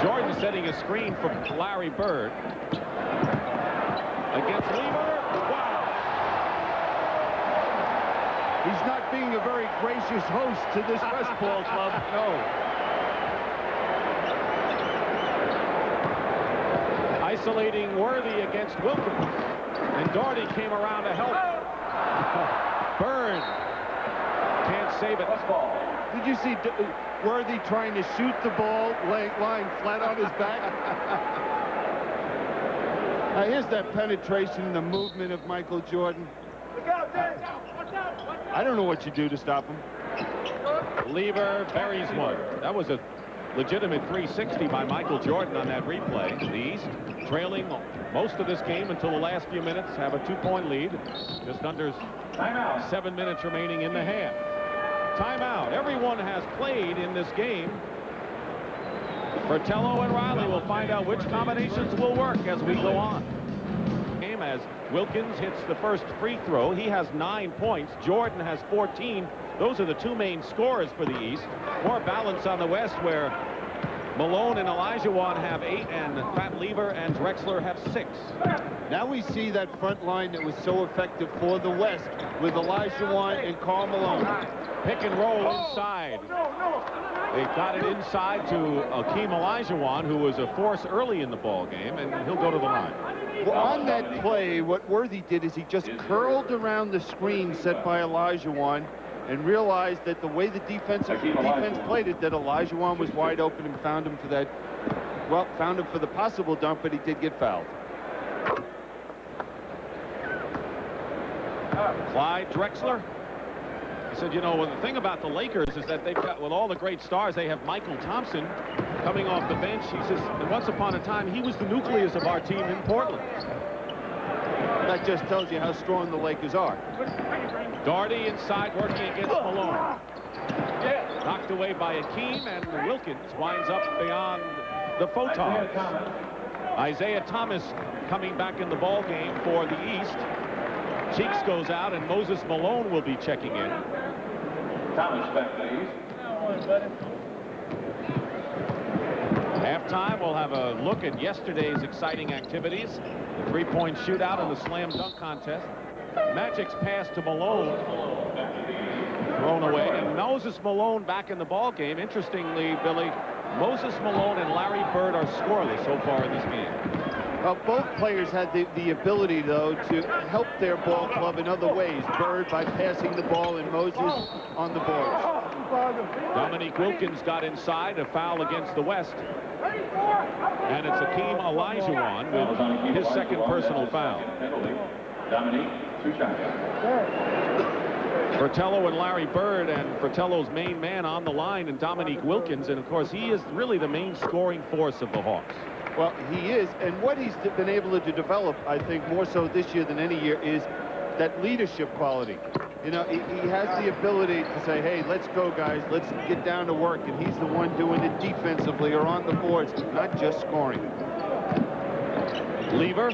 Jordan setting a screen for Larry Bird. Against Lever. Wow. He's not being a very gracious host to this West Ball club. No. Isolating Worthy against Wilkins. And Doherty came around to help. Bird can't save it. Did you see Worthy trying to shoot the ball, lying flat on his back? Now here's that penetration and the movement of Michael Jordan. I don't know what you do to stop him. Lever buries one. That was a legitimate 360 by Michael Jordan on that replay. The East trailing most of this game until the last few minutes, have a 2-point lead. Just under 7 minutes remaining in the half. Timeout. Everyone has played in this game. Fratello and Riley will find out which combinations will work as we go on. Game as Wilkins hits the first free throw. He has 9 points. Jordan has 14. Those are the 2 main scorers for the East. More balance on the West, where Malone and Olajuwon have 8, and Pat Lever and Drexler have 6. Now we see that front line that was so effective for the West with Olajuwon and Karl Malone. Pick and roll inside. They got it inside to Akeem Olajuwon, who was a force early in the ball game, and he'll go to the line. Well, on that play, what Worthy did is he just curled around the screen set by Olajuwon and realized that the way the defense played it, that Olajuwon was wide open and found him for that, well, found him for the possible dunk, but he did get fouled. Clyde Drexler. He said, you know, the thing about the Lakers is that they've got, with all the great stars, they have Michael Thompson coming off the bench. He says, and once upon a time, he was the nucleus of our team in Portland. That just tells you how strong the Lakers are. Doherty inside working against Malone. Knocked away by Akeem, and Wilkins winds up beyond the photons. Isaiah Thomas coming back in the ball game for the East. Cheeks goes out, and Moses Malone will be checking in. Thomas back, please. Halftime, we'll have a look at yesterday's exciting activities. The 3-point shootout and the slam dunk contest. Magic's pass to Malone thrown away, and Moses Malone back in the ball game. Interestingly, Billy, Moses Malone and Larry Bird are scoreless so far in this game. Well, both players had the ability, though, to help their ball club in other ways. Bird by passing the ball and Moses on the boards. Dominique Wilkins got inside, a foul against the West. And it's Akeem Olajuwon with his second personal foul. Dominique, 2 shots. Fratello and Larry Bird, and Fratello's main man on the line, and Dominique Wilkins. And, of course, he is really the main scoring force of the Hawks. Well, he is, and what he's been able to develop, I think, more so this year than any year, is that leadership quality. You know, he has the ability to say, hey, let's go, guys, let's get down to work, and he's the one doing it defensively or on the boards, not just scoring. Lever,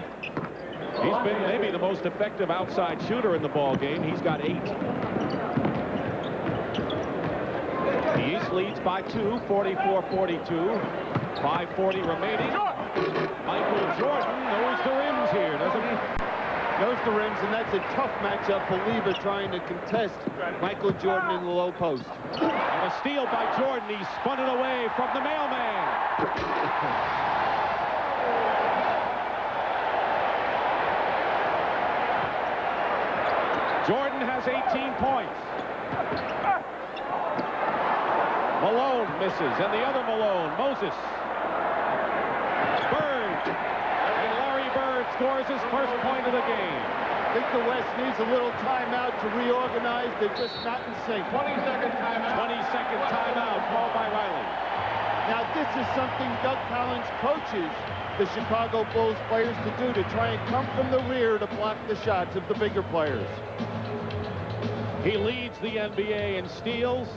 he's been maybe the most effective outside shooter in the ball game. He's got 8. East leads by 2, 44-42. 5:40 remaining. Michael Jordan knows the rims here, doesn't he? Knows the rims, and that's a tough matchup for Lever trying to contest Michael Jordan in the low post. And a steal by Jordan. He spun it away from the mailman. Jordan has 18 points. Malone misses, and the other Malone, Moses. Bird, and Larry Bird scores his first point of the game. I think the West needs a little timeout to reorganize. They're just not in sync. 20-second timeout. 20-second timeout called by Riley. Now, this is something Doug Collins coaches the Chicago Bulls players to do, to try and come from the rear to block the shots of the bigger players. He leads the NBA in steals.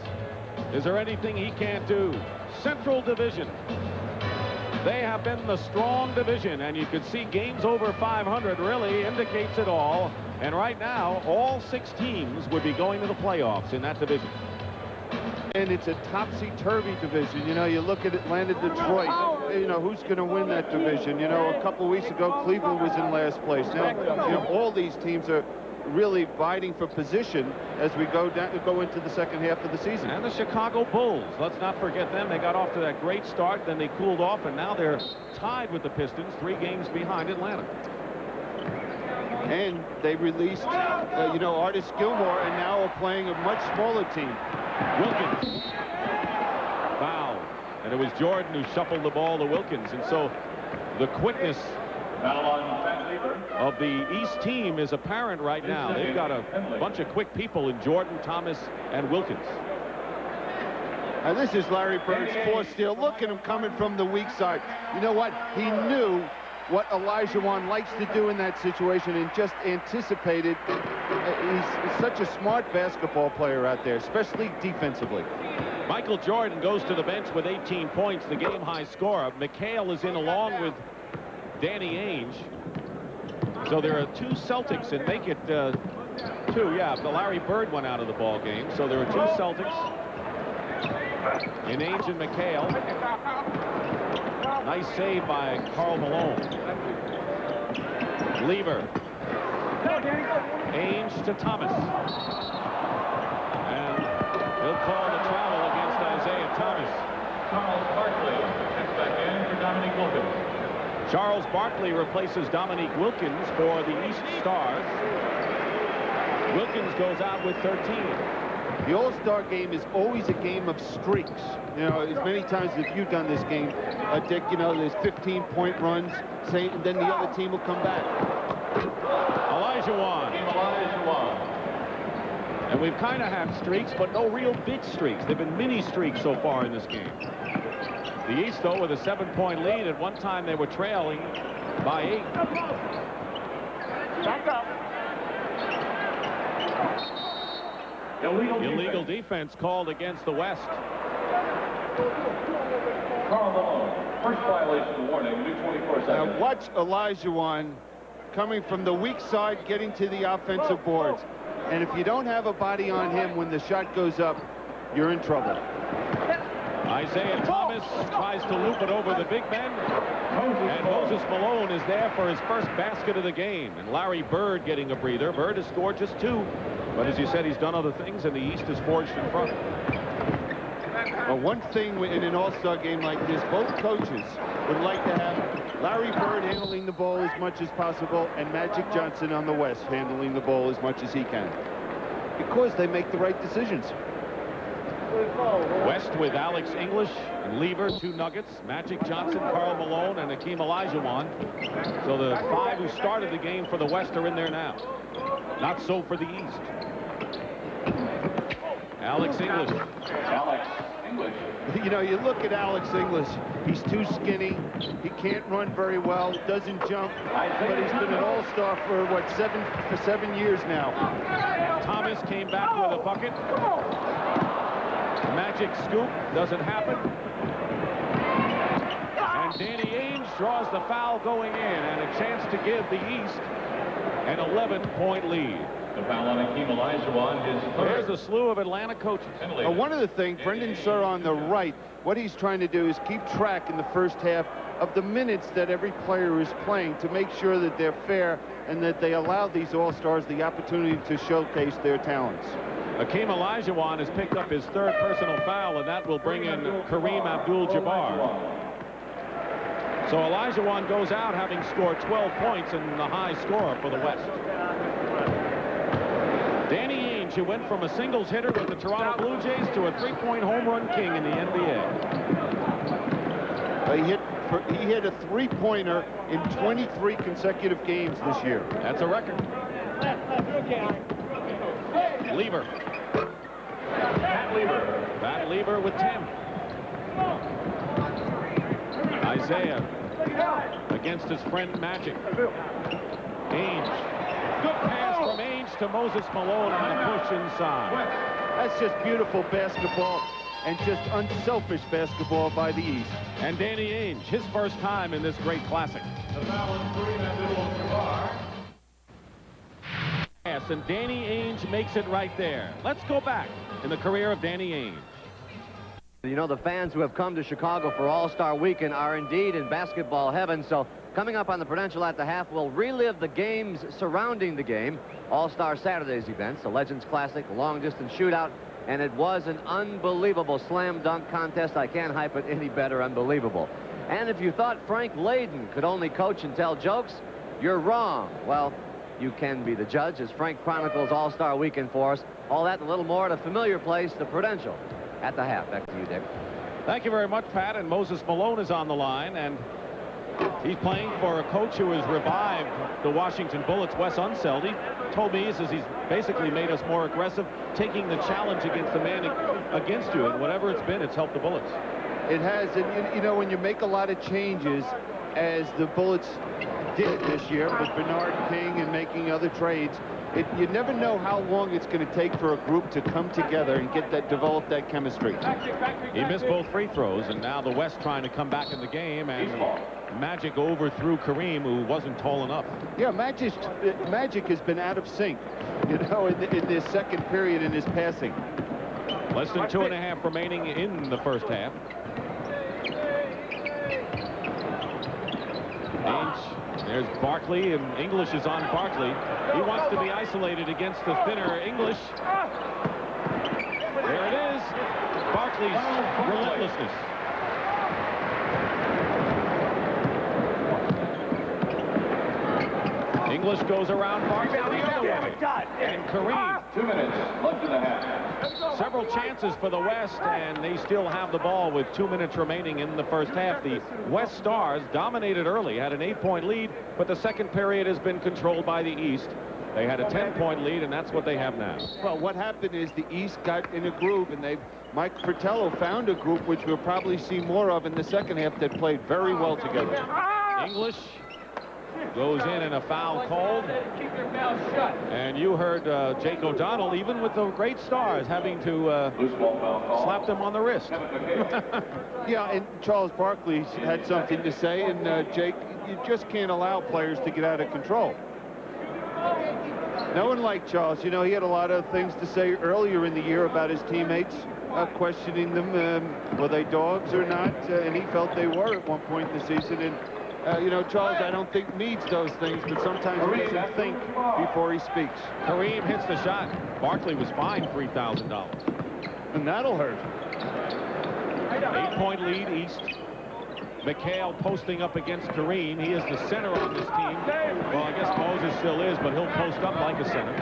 Is there anything he can't do? Central Division. They have been the strong division, and you could see games over 500 really indicates it all. And right now, all 6 teams would be going to the playoffs in that division. And it's a topsy-turvy division. You know, you look at Atlanta, Detroit, you know, who's going to win that division? You know, a couple weeks ago, Cleveland was in last place. Now, you know, all these teams are really vying for position as we go into the second half of the season. And the Chicago Bulls, let's not forget them. They got off to that great start, then they cooled off, and now they're tied with the Pistons, 3 games behind Atlanta. And they released, you know, Artis Gilmore, and now are playing a much smaller team. Wilkins. Foul. And it was Jordan who shuffled the ball to Wilkins. And so the quickness of the East team is apparent right now. They've got a bunch of quick people in Jordan, Thomas, and Wilkins. Now this is Larry Bird's 4th steal. Look at him coming from the weak side. You know what? He knew what Olajuwon likes to do in that situation and just anticipated. He's such a smart basketball player out there, especially defensively. Michael Jordan goes to the bench with 18 points, the game-high scorer. McHale is in along with Danny Ainge. So there are 2 Celtics, and make it 2. Yeah, the Larry Bird went out of the ball game. So there are 2 Celtics in Ainge and McHale. Nice save by Karl Malone. Lever. Ainge to Thomas. And he'll call the travel against Isaiah Thomas. Charles Barkley checks back in for Dominique Wilkins. Charles Barkley replaces Dominique Wilkins for the East Stars. Wilkins goes out with 13. The All-Star game is always a game of streaks. You know, as many times as you've done this game, Dick, you know, there's 15-point runs, say, and then the other team will come back. Olajuwon. And we've kind of had streaks, but no real big streaks. They've been mini streaks so far in this game. The East, though, with a 7-point lead. At one time, they were trailing by 8. Back up. Illegal defense called against the West. Karl Malone, first violation warning, new 24 seconds. Now watch Olajuwon coming from the weak side, getting to the offensive boards. And if you don't have a body on him when the shot goes up, you're in trouble. Isaiah Thomas tries to loop it over the big men. And Moses Malone is there for his first basket of the game. And Larry Bird getting a breather. Bird has scored just 2. But as you said, he's done other things, and the East is forged in front. Well, one thing in an all-star game like this, both coaches would like to have Larry Bird handling the ball as much as possible and Magic Johnson on the West handling the ball as much as he can. Because they make the right decisions. West with Alex English and Lever, 2 Nuggets, Magic Johnson, Karl Malone, and Hakeem Olajuwon. So the 5 who started the game for the West are in there now. Not so for the East. Alex English. You know, you look at Alex English, he's too skinny, he can't run very well, doesn't jump, but he's been an all-star for, what, 7 years now. Thomas came back with a bucket. Magic scoop doesn't happen. And Danny Ainge draws the foul going in, and a chance to give the East an 11-point lead. The foul on Hakeem Olajuwon, his There's third. a slew of Atlanta coaches. One of the things, Brendan Suhr on the right, what he's trying to do is keep track in the first half of the minutes that every player is playing to make sure that they're fair and that they allow these all-stars the opportunity to showcase their talents. Hakeem Olajuwon has picked up his third personal foul, and that will bring in Kareem Abdul-Jabbar. So Olajuwon goes out having scored 12 points and the high scorer for the West. Danny Ainge, who went from a singles hitter with the Toronto Blue Jays to a three-point home run king in the NBA. He hit a three-pointer in 23 consecutive games this year. That's a record. Lever. Pat Lever with 10. Isaiah against his friend Magic. Ainge. Good pass from Ainge to Moses Malone on a push inside. That's just beautiful basketball and just unselfish basketball by the East. And Danny Ainge, his first time in this great classic. The foul on Kareem Abdul-Jabbar. Yes, and Danny Ainge makes it right there. Let's go back in the career of Danny Ainge. You know, the fans who have come to Chicago for All-Star Weekend are indeed in basketball heaven. So coming up on the Prudential at the Half, we'll relive the games surrounding the game. All-Star Saturday's events, the Legends Classic, long-distance shootout, and it was an unbelievable slam dunk contest. I can't hype it any better. Unbelievable. And if you thought Frank Layden could only coach and tell jokes, you're wrong. Well, you can be the judge as Frank chronicles All-Star Weekend for us. All that and a little more at a familiar place, the Prudential at the Half. Back to you, Dick. Thank you very much, Pat. And Moses Malone is on the line, and he's playing for a coach who has revived the Washington Bullets, Wes Unseld. He told me, he says, he's basically made us more aggressive, taking the challenge against the man against you, and whatever it's been, it's helped the Bullets. It has, and you know, when you make a lot of changes, as the Bullets did this year with Bernard King and making other trades, you never know how long it's going to take for a group to come together and develop that chemistry. He missed both free throws, and now the West trying to come back in the game, and Magic overthrew Kareem, who wasn't tall enough. Yeah, Magic has been out of sync, you know, in this second period in his passing. Less than 2.5 remaining in the first half. Ainge, there's Barkley, and English is on Barkley. He wants to be isolated against the thinner English. There it is. Barkley's relentlessness. English goes around Barkley the other way. And Kareem. 2 minutes left in the half. Several chances for the West, and they still have the ball with 2 minutes remaining in the first half. The West Stars dominated early, had an 8-point lead, but the second period has been controlled by the East. They had a 10-point lead, and that's what they have now. Well, what happened is the East got in a groove, and Mike Fratello found a group which we'll probably see more of in the second half that played very well together. English goes in a foul called. Keep your mouth shut. And you heard Jake O'Donnell, even with the great stars, having to Loose ball foul call. slap them on the wrist. Yeah, and Charles Barkley had something to say, and Jake, you just can't allow players to get out of control. No one liked Charles. You know, he had a lot of things to say earlier in the year about his teammates, questioning them, were they dogs or not, and he felt they were at one point in the season. And you know, Charles, I don't think needs those things, but sometimes he makes him think before he speaks. Kareem hits the shot. Barkley was fined $3,000. And that'll hurt. 8-point lead East. McHale posting up against Kareem. He is the center on this team. Well, I guess Moses still is, but he'll post up like a center.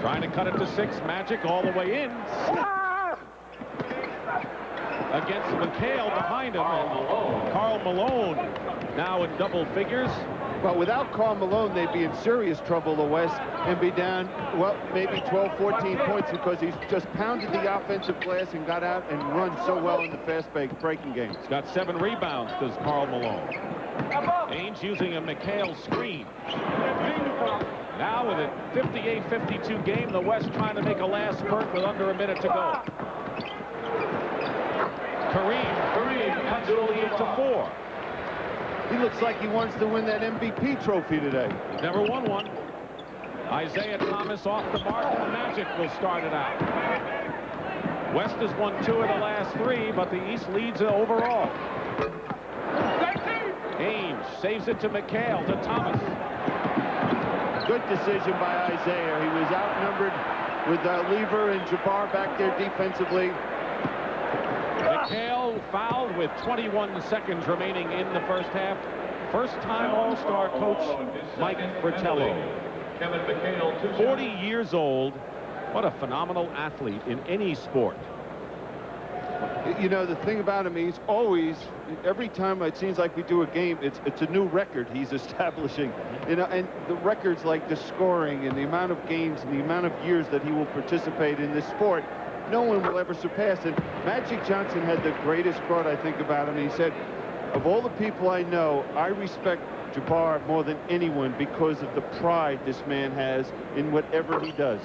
Trying to cut it to 6. Magic all the way in. Against McHale behind him. Karl Malone now in double figures. Well, without Karl Malone, they'd be in serious trouble, the West, and be down, well, maybe 12, 14 points because he's just pounded the offensive glass and got out and run so well in the fast breaking game. He's got 7 rebounds, does Karl Malone. Ainge using a McHale screen. Now with a 58-52 game, the West trying to make a last spurt with under a minute to go. Kareem absolutely into 4. He looks like he wants to win that MVP trophy today. He's never won one. Isaiah Thomas off the mark, and Magic will start it out. West has won 2 of the last 3, but the East leads overall. Ainge saves it to McHale, to Thomas. Good decision by Isaiah. He was outnumbered with Lever and Jabbar back there defensively. McHale fouled with 21 seconds remaining in the first half. First-time All-Star coach Mike Fratello. 40 years old. What a phenomenal athlete in any sport. You know, the thing about him, he's always, every time it seems like we do a game, it's a new record he's establishing. You know, and the records like the scoring and the amount of games and the amount of years that he will participate in this sport, no one will ever surpass it. Magic Johnson had the greatest quote, I think, about him. He said, of all the people I know, I respect Jabbar more than anyone because of the pride this man has in whatever he does.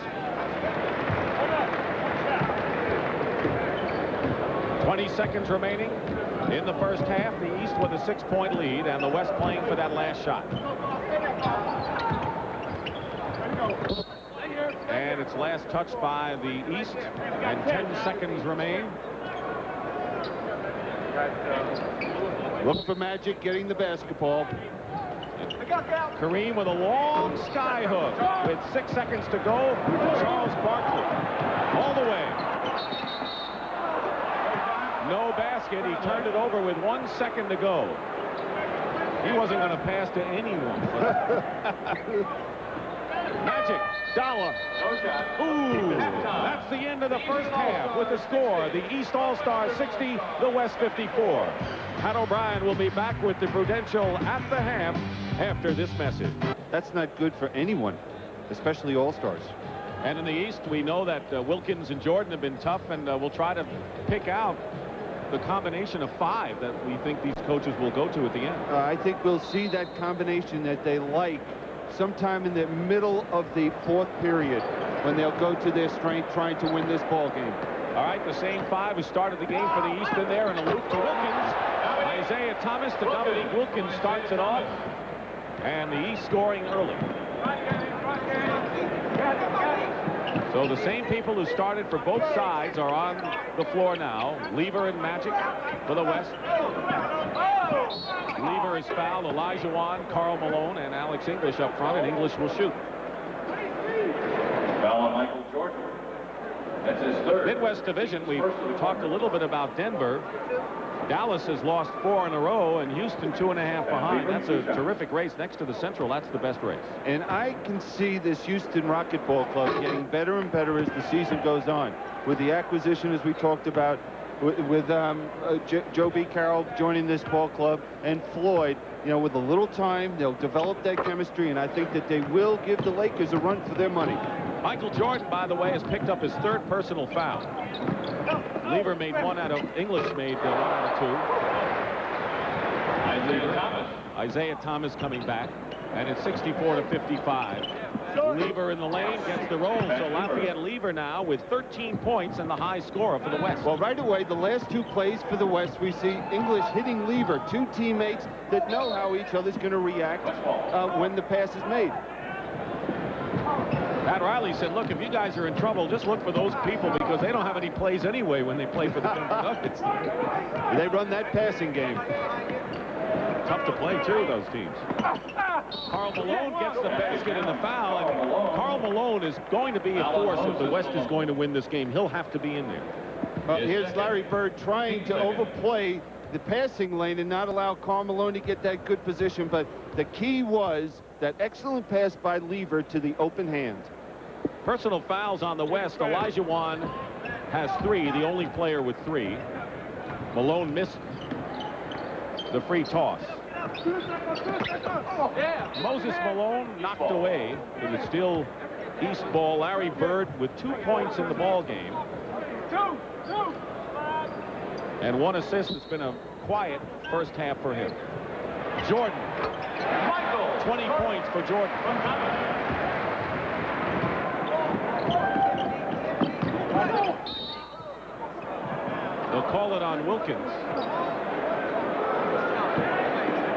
20 seconds remaining in the first half. The East with a 6-point lead, and the West playing for that last shot. And it's last touched by the East, and 10 seconds remain. Look for Magic getting the basketball. Kareem with a long sky hook with 6 seconds to go. Charles Barkley all the way. No basket. He turned it over with 1 second to go. He wasn't going to pass to anyone. Magic, Dollar. Ooh, that's the end of the first half with the score. The East All-Star 60, the West 54. Pat O'Brien will be back with the Prudential at the half after this message. That's not good for anyone, especially All-Stars. And in the East, we know that Wilkins and Jordan have been tough, and we'll try to pick out the combination of 5 that we think these coaches will go to at the end. I think we'll see that combination that they like sometime in the middle of the 4th period when they'll go to their strength trying to win this ball game. All right, the same 5 who started the game for the East in there, and a loop to Wilkins. Isaiah Thomas to Dominique Wilkins starts it off, and the East scoring early. So the same people who started for both sides are on the floor now. Lever and Magic for the West. Lever is fouled. Olajuwon, Karl Malone, and Alex English up front, and English will shoot. Foul on Michael Jordan. That's his 3rd. Midwest Division, we talked a little bit about Denver. Dallas has lost 4 in a row, and Houston 2.5 behind. That's a terrific race. Next to the Central, that's the best race. And I can see this Houston Rocketball Club getting better and better as the season goes on. With the acquisition, as we talked about, with Joe B. Carroll joining this ball club, and Floyd, you know, with a little time, they'll develop that chemistry, and I think that they will give the Lakers a run for their money. Michael Jordan, by the way, has picked up his 3rd personal foul. Lever made 1 out of, English made 1 out of 2. Isaiah Thomas coming back, and it's 64-55. Lever in the lane gets the roll, so Lafayette Lever now with 13 points and the high scorer for the West. Well, right away, the last 2 plays for the West, we see English hitting Lever, 2 teammates that know how each other's going to react when the pass is made. Pat Riley said, look, if you guys are in trouble, just look for those people because they don't have any plays anyway when they play for the Denver Nuggets. They run that passing game. Tough to play, too, those teams. Karl Malone gets the basket and the foul, and Karl Malone is going to be a force if the West is going to win this game. He'll have to be in there. Here's Larry Bird trying to overplay the passing lane and not allow Karl Malone to get that good position, but the key was that excellent pass by Lever to the open hand. Personal fouls on the West. Olajuwon has 3, the only player with 3. Malone missed the free toss. Moses Malone knocked away, but it's still East ball. Larry Bird with 2 points in the ball game. And 1 assist. It's been a quiet first half for him. Jordan. 20 points for Jordan. They'll call it on Wilkins.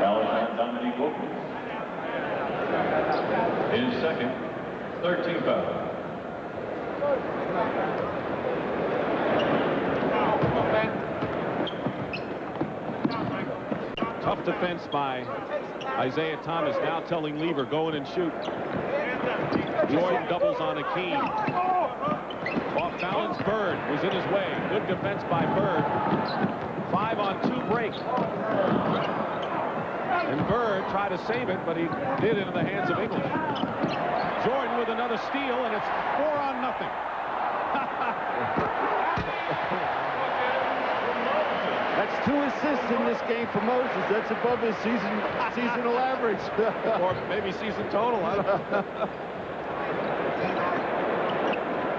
Foul on Dominique Wilkins. His 2nd, 13 foul. Tough defense by Isaiah Thomas, now telling Lever, go in and shoot. Jordan doubles on Akeem. Off balance, Bird was in his way. Good defense by Bird. 5-on-2 break. And Bird tried to save it, but he did into the hands of English. Jordan with another steal, and it's 4-on-0. That's 2 assists in this game for Moses. That's above his seasonal average. Or maybe season total. I don't know.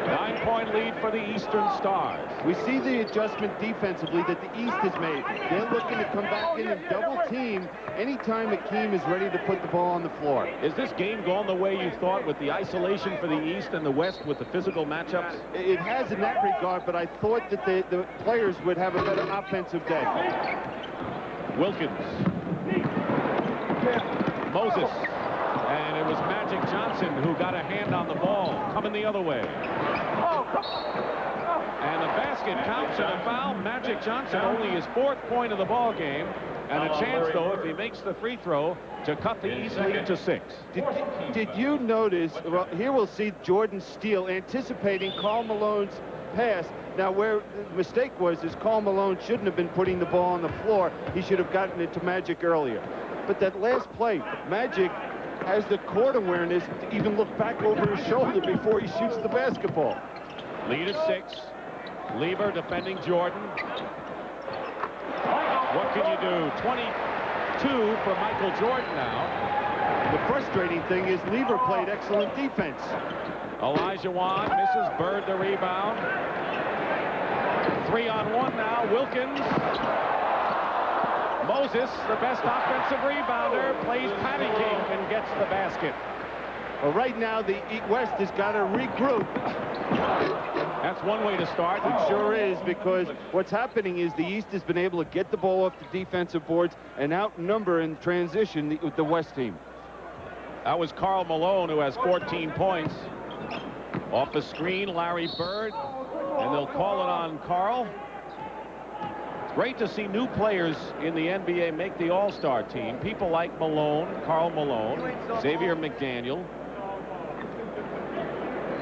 9-point lead for the Eastern Stars. We see the adjustment defensively that the East has made. They're looking to come back in and double team anytime Akeem is ready to put the ball on the floor. Is this game going the way you thought with the isolation for the East and the West with the physical matchups? It has in that regard, but I thought that the players would have a better offensive day. Wilkins. Moses. And it was Magic Johnson who got a hand on the ball, coming the other way. And the basket counts and a foul. Magic Johnson only his 4th point of the ball game. And a chance, though, if he makes the free throw, to cut the East lead to 6. Did you notice, well, here we'll see Jordan steal, anticipating Karl Malone's pass. Now, where the mistake was is Karl Malone shouldn't have been putting the ball on the floor. He should have gotten it to Magic earlier. But that last play, Magic has the court awareness to even look back over his shoulder before he shoots the basketball. Lead is 6. Lever defending Jordan. What can you do? 22 for Michael Jordan now. The frustrating thing is Lever played excellent defense. Olajuwon misses. Bird the rebound. 3-on-1 now. Wilkins. Moses, the best offensive rebounder, plays patty cake and gets the basket. Well, right now, the West has got to regroup. That's one way to start. It sure is, because what's happening is the East has been able to get the ball off the defensive boards and outnumber in transition the West team. That was Karl Malone, who has 14 points. Off the screen, Larry Bird, and they'll call it on Karl. Great to see new players in the NBA make the All-Star team. People like Malone, Karl Malone, Xavier McDaniel.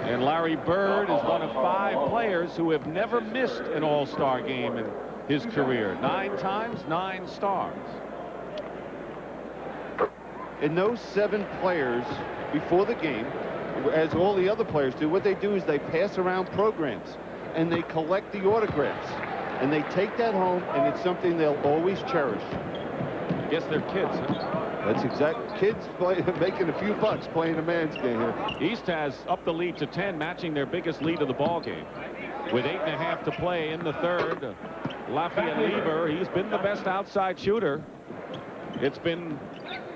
And Larry Bird is one of 5 players who have never missed an All-Star game in his career. 9 times, 9 stars. And those 7 players before the game, as all the other players do, what they do is they pass around programs and they collect the autographs. And they take that home, and it's something they'll always cherish. Guess they're kids, huh? That's exact. Kids making a few bucks playing a man's game here. East has upped the lead to 10, matching their biggest lead of the ball game. With 8.5 to play in the third, Lafayette Lever, he's been the best outside shooter. It's been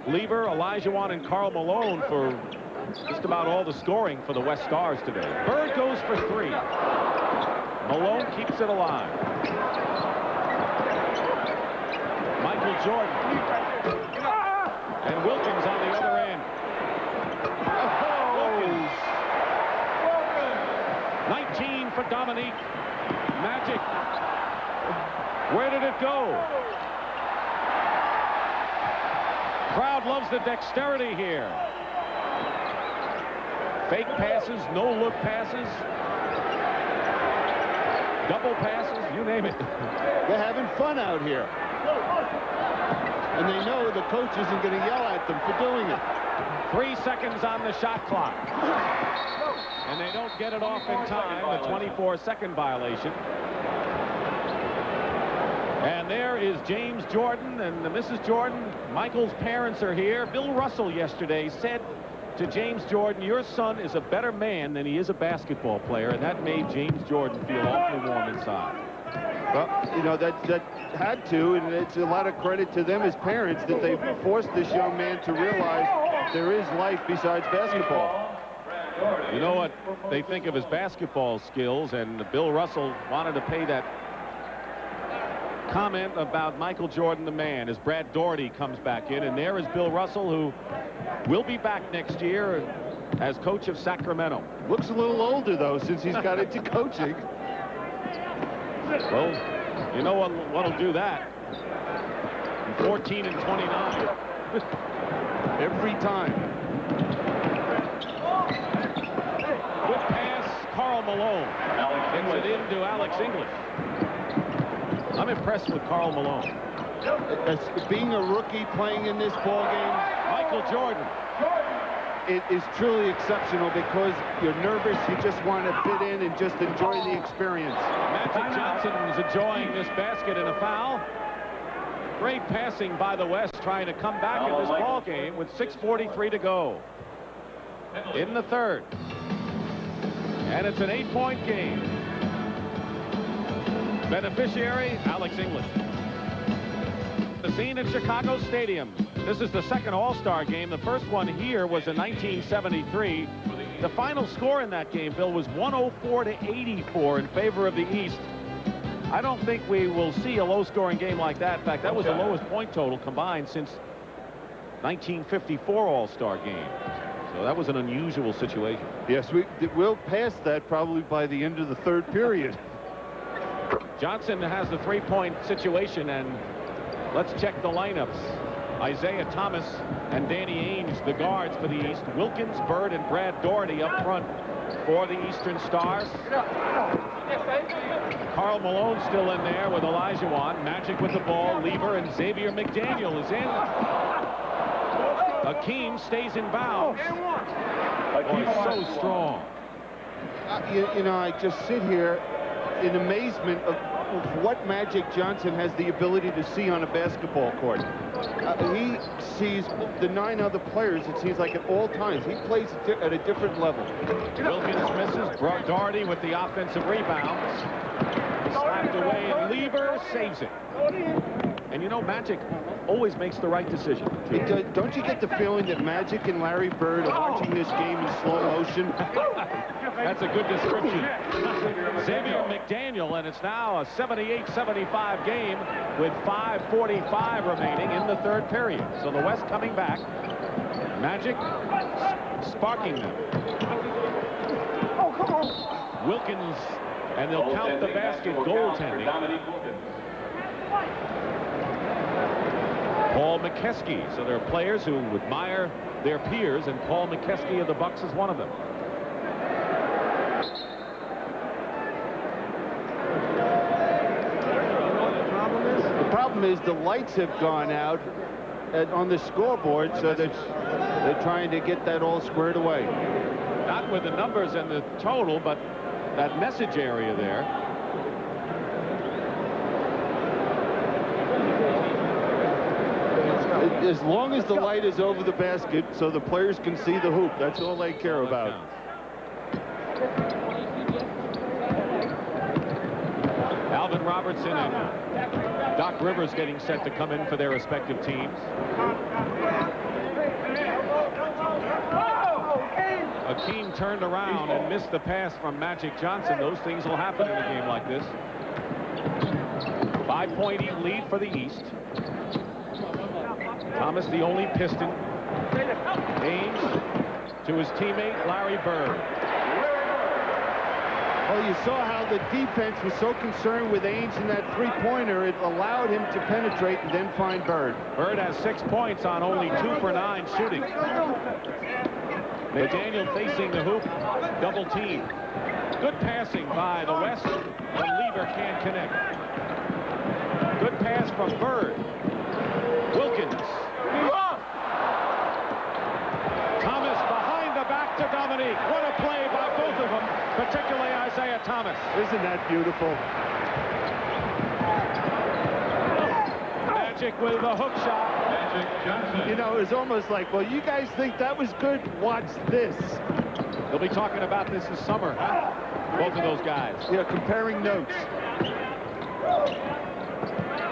Lever, Olajuwon, and Karl Malone for just about all the scoring for the West Stars today. Bird goes for 3. Malone keeps it alive. Michael Jordan. And Wilkins on the other end. Wilkins. 19 for Dominique. Magic. Where did it go? Crowd loves the dexterity here. Fake passes, no-look passes. Double passes, you name it. They're having fun out here. And they know the coach isn't going to yell at them for doing it. 3 seconds on the shot clock. And they don't get it off in time, the 24-second violation. And there is James Jordan and Mrs. Jordan. Michael's parents are here. Bill Russell yesterday said to James Jordan, your son is a better man than he is a basketball player, and that made James Jordan feel awfully warm inside. Well, you know, that had to, and it's a lot of credit to them as parents that they forced this young man to realize there is life besides basketball. You know what they think of his basketball skills, and Bill Russell wanted to pay that comment about Michael Jordan, the man, as Brad Daugherty comes back in. And there is Bill Russell, who will be back next year as coach of Sacramento. Looks a little older, though, since he's got into coaching. Well, you know what'll do that? 14 and 29. Every time. Good pass, Karl Malone. Gets it into Alex English. I'm impressed with Karl Malone. As being a rookie playing in this ball game, Michael Jordan. it is truly exceptional because you're nervous. You just want to fit in and just enjoy the experience. Magic Johnson is enjoying this basket and a foul. Great passing by the West, trying to come back in this ball game with 6:43 to go in the third. And it's an 8-point game. Beneficiary, Alex English. The scene at Chicago Stadium. This is the second All-Star game. The first one here was in 1973. The final score in that game, Bill, was 104-84 in favor of the East. I don't think we will see a low-scoring game like that. In fact, that was the lowest point total combined since 1954 All-Star game. So that was an unusual situation. Yes, we'll pass that probably by the end of the third period. Johnson has the three-point situation, and let's check the lineups. Isaiah Thomas and Danny Ainge, the guards for the East. Wilkins, Bird, and Brad Daugherty up front for the Eastern Stars. Karl Malone still in there with Olajuwon. Magic with the ball. Lever and Xavier McDaniel is in. Hakeem stays in bounds. Oh, he's so strong. You know, I just sit here in amazement of what Magic Johnson has the ability to see on a basketball court. He sees the 9 other players, it seems like, at all times. He plays at a different level. Wilkins misses. Daugherty with the offensive rebounds. Slapped away, and Lever saves it. And you know, Magic always makes the right decision. Don't you get the feeling that Magic and Larry Bird are watching this game in slow motion? That's a good description. Xavier McDaniel, and it's now a 78-75 game with 5:45 remaining in the third period. So the West coming back. Magic sparking them. Wilkins, and they'll count the basket goaltending. Paul McKeskey. So there are players who admire their peers, and Paul McKeskey of the Bucks is one of them. The problem is the lights have gone out on the scoreboard, so they're trying to get that all squared away. Not with the numbers and the total, but that message area there. As long as the light is over the basket so the players can see the hoop, that's all they care about. Alvin Robertson and Doc Rivers getting set to come in for their respective teams. Hakeem turned around and missed the pass from Magic Johnson. Those things will happen in a game like this. 5-point lead for the East. Thomas, the only Piston. Ainge to his teammate Larry Bird. Oh, you saw how the defense was so concerned with Ainge in that three-pointer, it allowed him to penetrate and then find Bird. Bird has 6 points on only 2 for 9 shooting. McDaniel facing the hoop, double team. Good passing by the West, but Lever can't connect. Good pass from Bird. Wilkins. Thomas behind the back to Dominique. What a play by both of them, particularly Isaiah Thomas. Isn't that beautiful? Magic with a hook shot. Magic Johnson. You know, it was almost like, well, you guys think that was good? Watch this. They'll be talking about this summer, huh? Both of those guys. Yeah, comparing notes.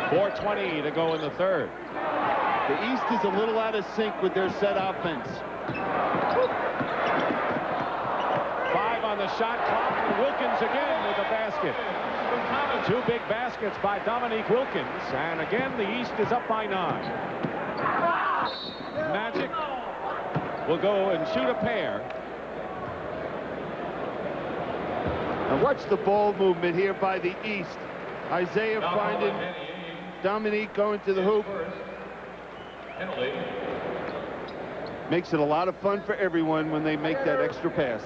4:20 to go in the third. The East is a little out of sync with their set offense. 5 on the shot clock. Wilkins again with a basket. Two big baskets by Dominique Wilkins, and again the East is up by 9. Magic will go and shoot a pair. And watch the ball movement here by the East. Isaiah finding Dominique going to the hoop. Makes it a lot of fun for everyone when they make that extra pass.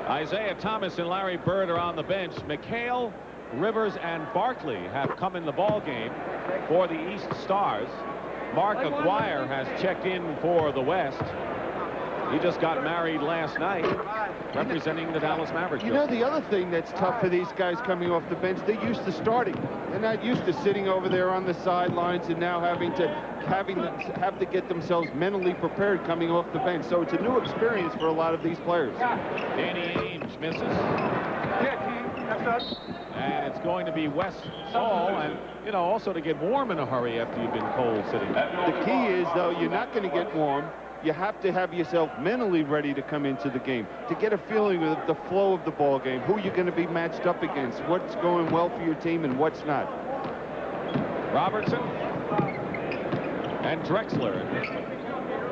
Isaiah Thomas and Larry Bird are on the bench. McHale, Rivers, and Barkley have come in the ball game for the East Stars. Mark Aguirre has checked in for the West. He just got married last night, representing the Dallas Mavericks. You know, the other thing that's tough for these guys coming off the bench, they're used to starting. They're not used to sitting over there on the sidelines and now having to get themselves mentally prepared coming off the bench. So it's a new experience for a lot of these players. Danny Ainge misses. And it's going to be Wes Saul, and, you know, also to get warm in a hurry after you've been cold sitting. The key is, though, you're not going to get warm. You have to have yourself mentally ready to come into the game, to get a feeling of the flow of the ball game, who you're going to be matched up against, what's going well for your team and what's not. Robertson and Drexler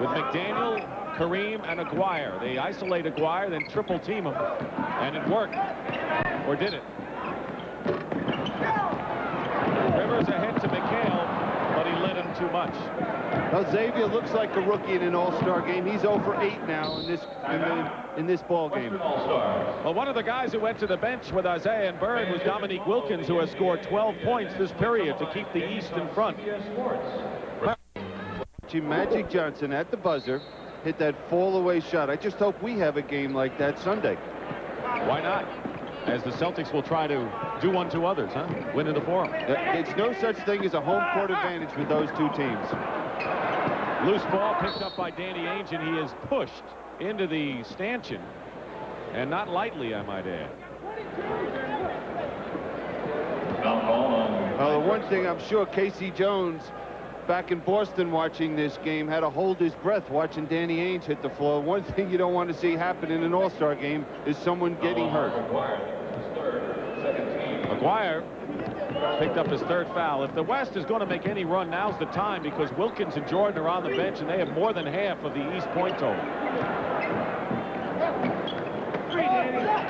with McDaniel, Kareem, and Aguirre. They isolate Aguirre, then triple team him, and it worked. Or did it? Rivers ahead to McHale, but he led him too much. Well, Xavier looks like a rookie in an all-star game. He's 0 for 8 now in this ball game. Well, one of the guys who went to the bench with Isaiah and Bird was Dominique Wilkins, who has scored 12 points this period to keep the East in front. Magic Johnson at the buzzer hit that fall-away shot. I just hope we have a game like that Sunday. Why not? As the Celtics will try to do one to others, huh? Win in the Forum. It's no such thing as a home court advantage with those two teams. Loose ball picked up by Danny Ainge, and he is pushed into the stanchion, and not lightly, I might add. The one thing I'm sure Casey Jones, back in Boston watching this game, had to hold his breath watching Danny Ainge hit the floor. One thing you don't want to see happen in an all-star game is someone getting hurt. Aguirre picked up his 3rd foul. If the West is going to make any run, now's the time, because Wilkins and Jordan are on the bench, and they have more than half of the East point total.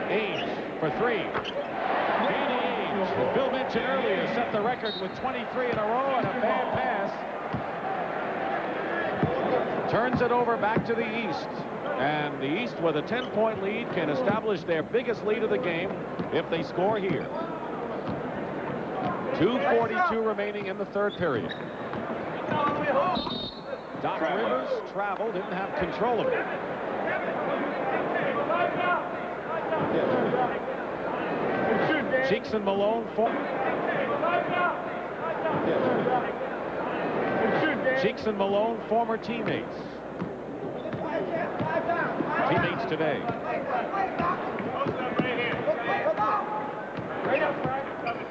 Ainge for 3. Danny Ainge, as Bill mentioned earlier, set the record with 23 in a row and a bad pass. Turns it over back to the East. And the East, with a 10-point lead, can establish their biggest lead of the game if they score here. 2:42 remaining in the 3rd period. Doc Rivers traveled, didn't have control of it. Cheeks and Malone Cheeks and Malone, former teammates. Teammates today.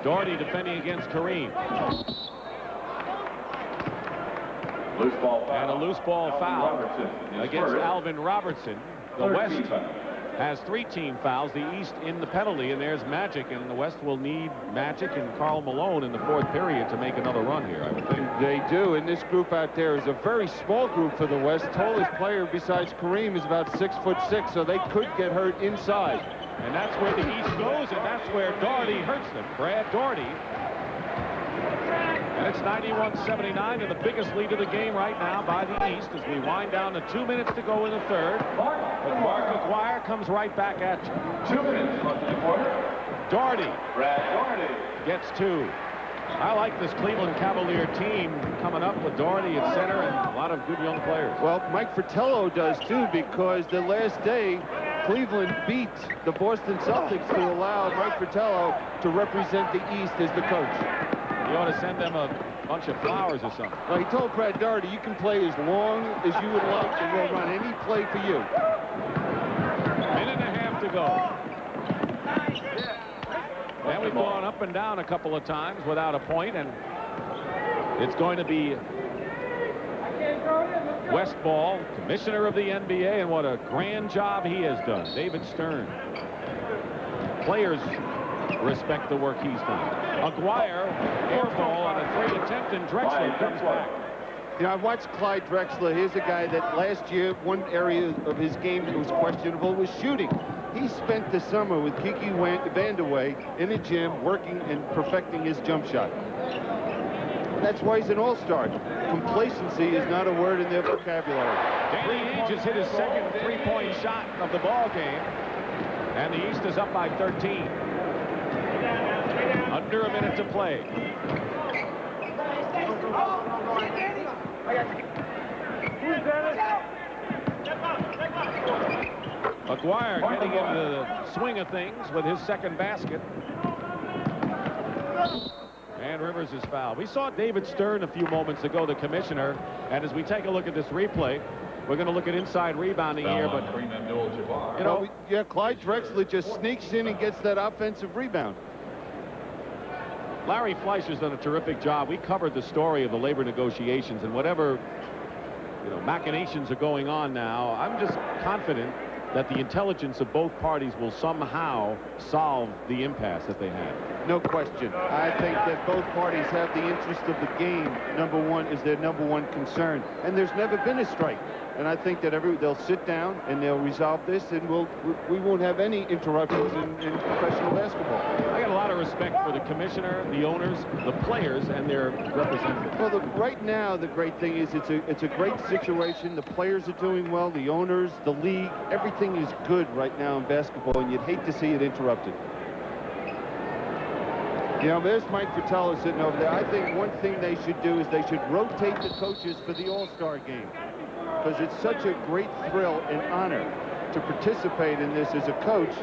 Doherty defending against Kareem. And a loose ball foul against Alvin Robertson. The West has 3 team fouls, the East in the penalty, and there's Magic, and the West will need Magic and Karl Malone in the 4th period to make another run here, I would think. They do, and this group out there is a very small group for the West. Tallest player besides Kareem is about 6'6", so they could get hurt inside. And that's where the East goes, and that's where Doherty hurts them. Brad Doherty. And it's 91-79, and the biggest lead of the game right now by the East as we wind down to 2 minutes to go in the 3rd. But Mark Aguirre comes right back at you. 2 minutes left in the quarter. Doherty. Brad Doherty gets 2. I like this Cleveland Cavalier team coming up with Doherty at center and a lot of good young players. Well, Mike Fratello does too, because the last day Cleveland beat the Boston Celtics to allow Mike Fratello to represent the East as the coach. You ought to send them a bunch of flowers or something. Well, he told Brad Doherty, you can play as long as you would like, and we'll run any play for you. Minute and a half to go. And we've gone up and down a couple of times without a point, and it's going to be West Ball, commissioner of the NBA, and what a grand job he has done. David Stern. Players respect the work he's done. Aguirre, air ball on a 3 attempt, and Drexler comes back. You know, I've watched Clyde Drexler. Here's a guy that last year, one area of his game that was questionable was shooting. He spent the summer with Kiki Vandeweghe in a gym working and perfecting his jump shot. That's why he's an all-star. Complacency is not a word in their vocabulary. Danny Ainge has hit his second 3-point shot of the ball game, and the East is up by 13. Under a minute to play. Aguirre getting into the swing of things with his second basket. And Rivers is fouled. We saw David Stern a few moments ago, the commissioner, and as we take a look at this replay, we're going to look at inside rebounding here, but you know, yeah, Clyde Drexler just sneaks in and gets that offensive rebound. Larry Fleischer's done a terrific job. We covered the story of the labor negotiations, and whatever, you know, machinations are going on now, I'm just confident that the intelligence of both parties will somehow solve the impasse that they had. No question. I think that both parties have the interest of the game. Number one is their number one concern, and there's never been a strike. And I think that they'll sit down and they'll resolve this, and we won't have any interruptions in professional basketball. I got a lot of respect for the commissioner, the owners, the players, and their representatives. Well, right now, the great thing is it's a great situation. The players are doing well, the owners, the league, everything is good right now in basketball, and you'd hate to see it interrupted. You know, there's Mike Fratello sitting over there. I think one thing they should do is they should rotate the coaches for the All-Star game, because it's such a great thrill and honor to participate in this as a coach.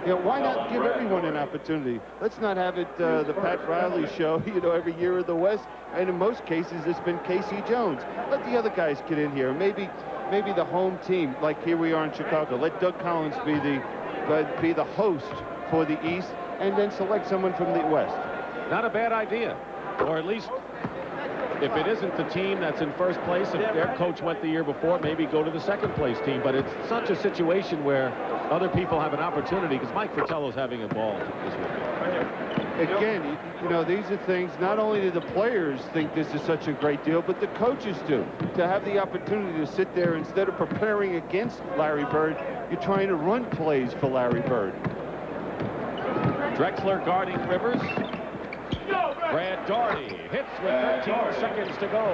You know, why not give everyone an opportunity? Let's not have it the Pat Riley show, you know, every year of the West. And in most cases, it's been Casey Jones. Let the other guys get in here. Maybe the home team, like here we are in Chicago. Let Doug Collins be the host for the East, and then select someone from the West. Not a bad idea, or at least if it isn't the team that's in first place, if their coach went the year before, maybe go to the second place team. But it's such a situation where other people have an opportunity, because Mike Fratello's having a ball this weekend. Again, you know, these are things, not only do the players think this is such a great deal, but the coaches do. To have the opportunity to sit there, instead of preparing against Larry Bird, you're trying to run plays for Larry Bird. Drexler guarding Rivers. Brad Daugherty hits with 13 seconds to go.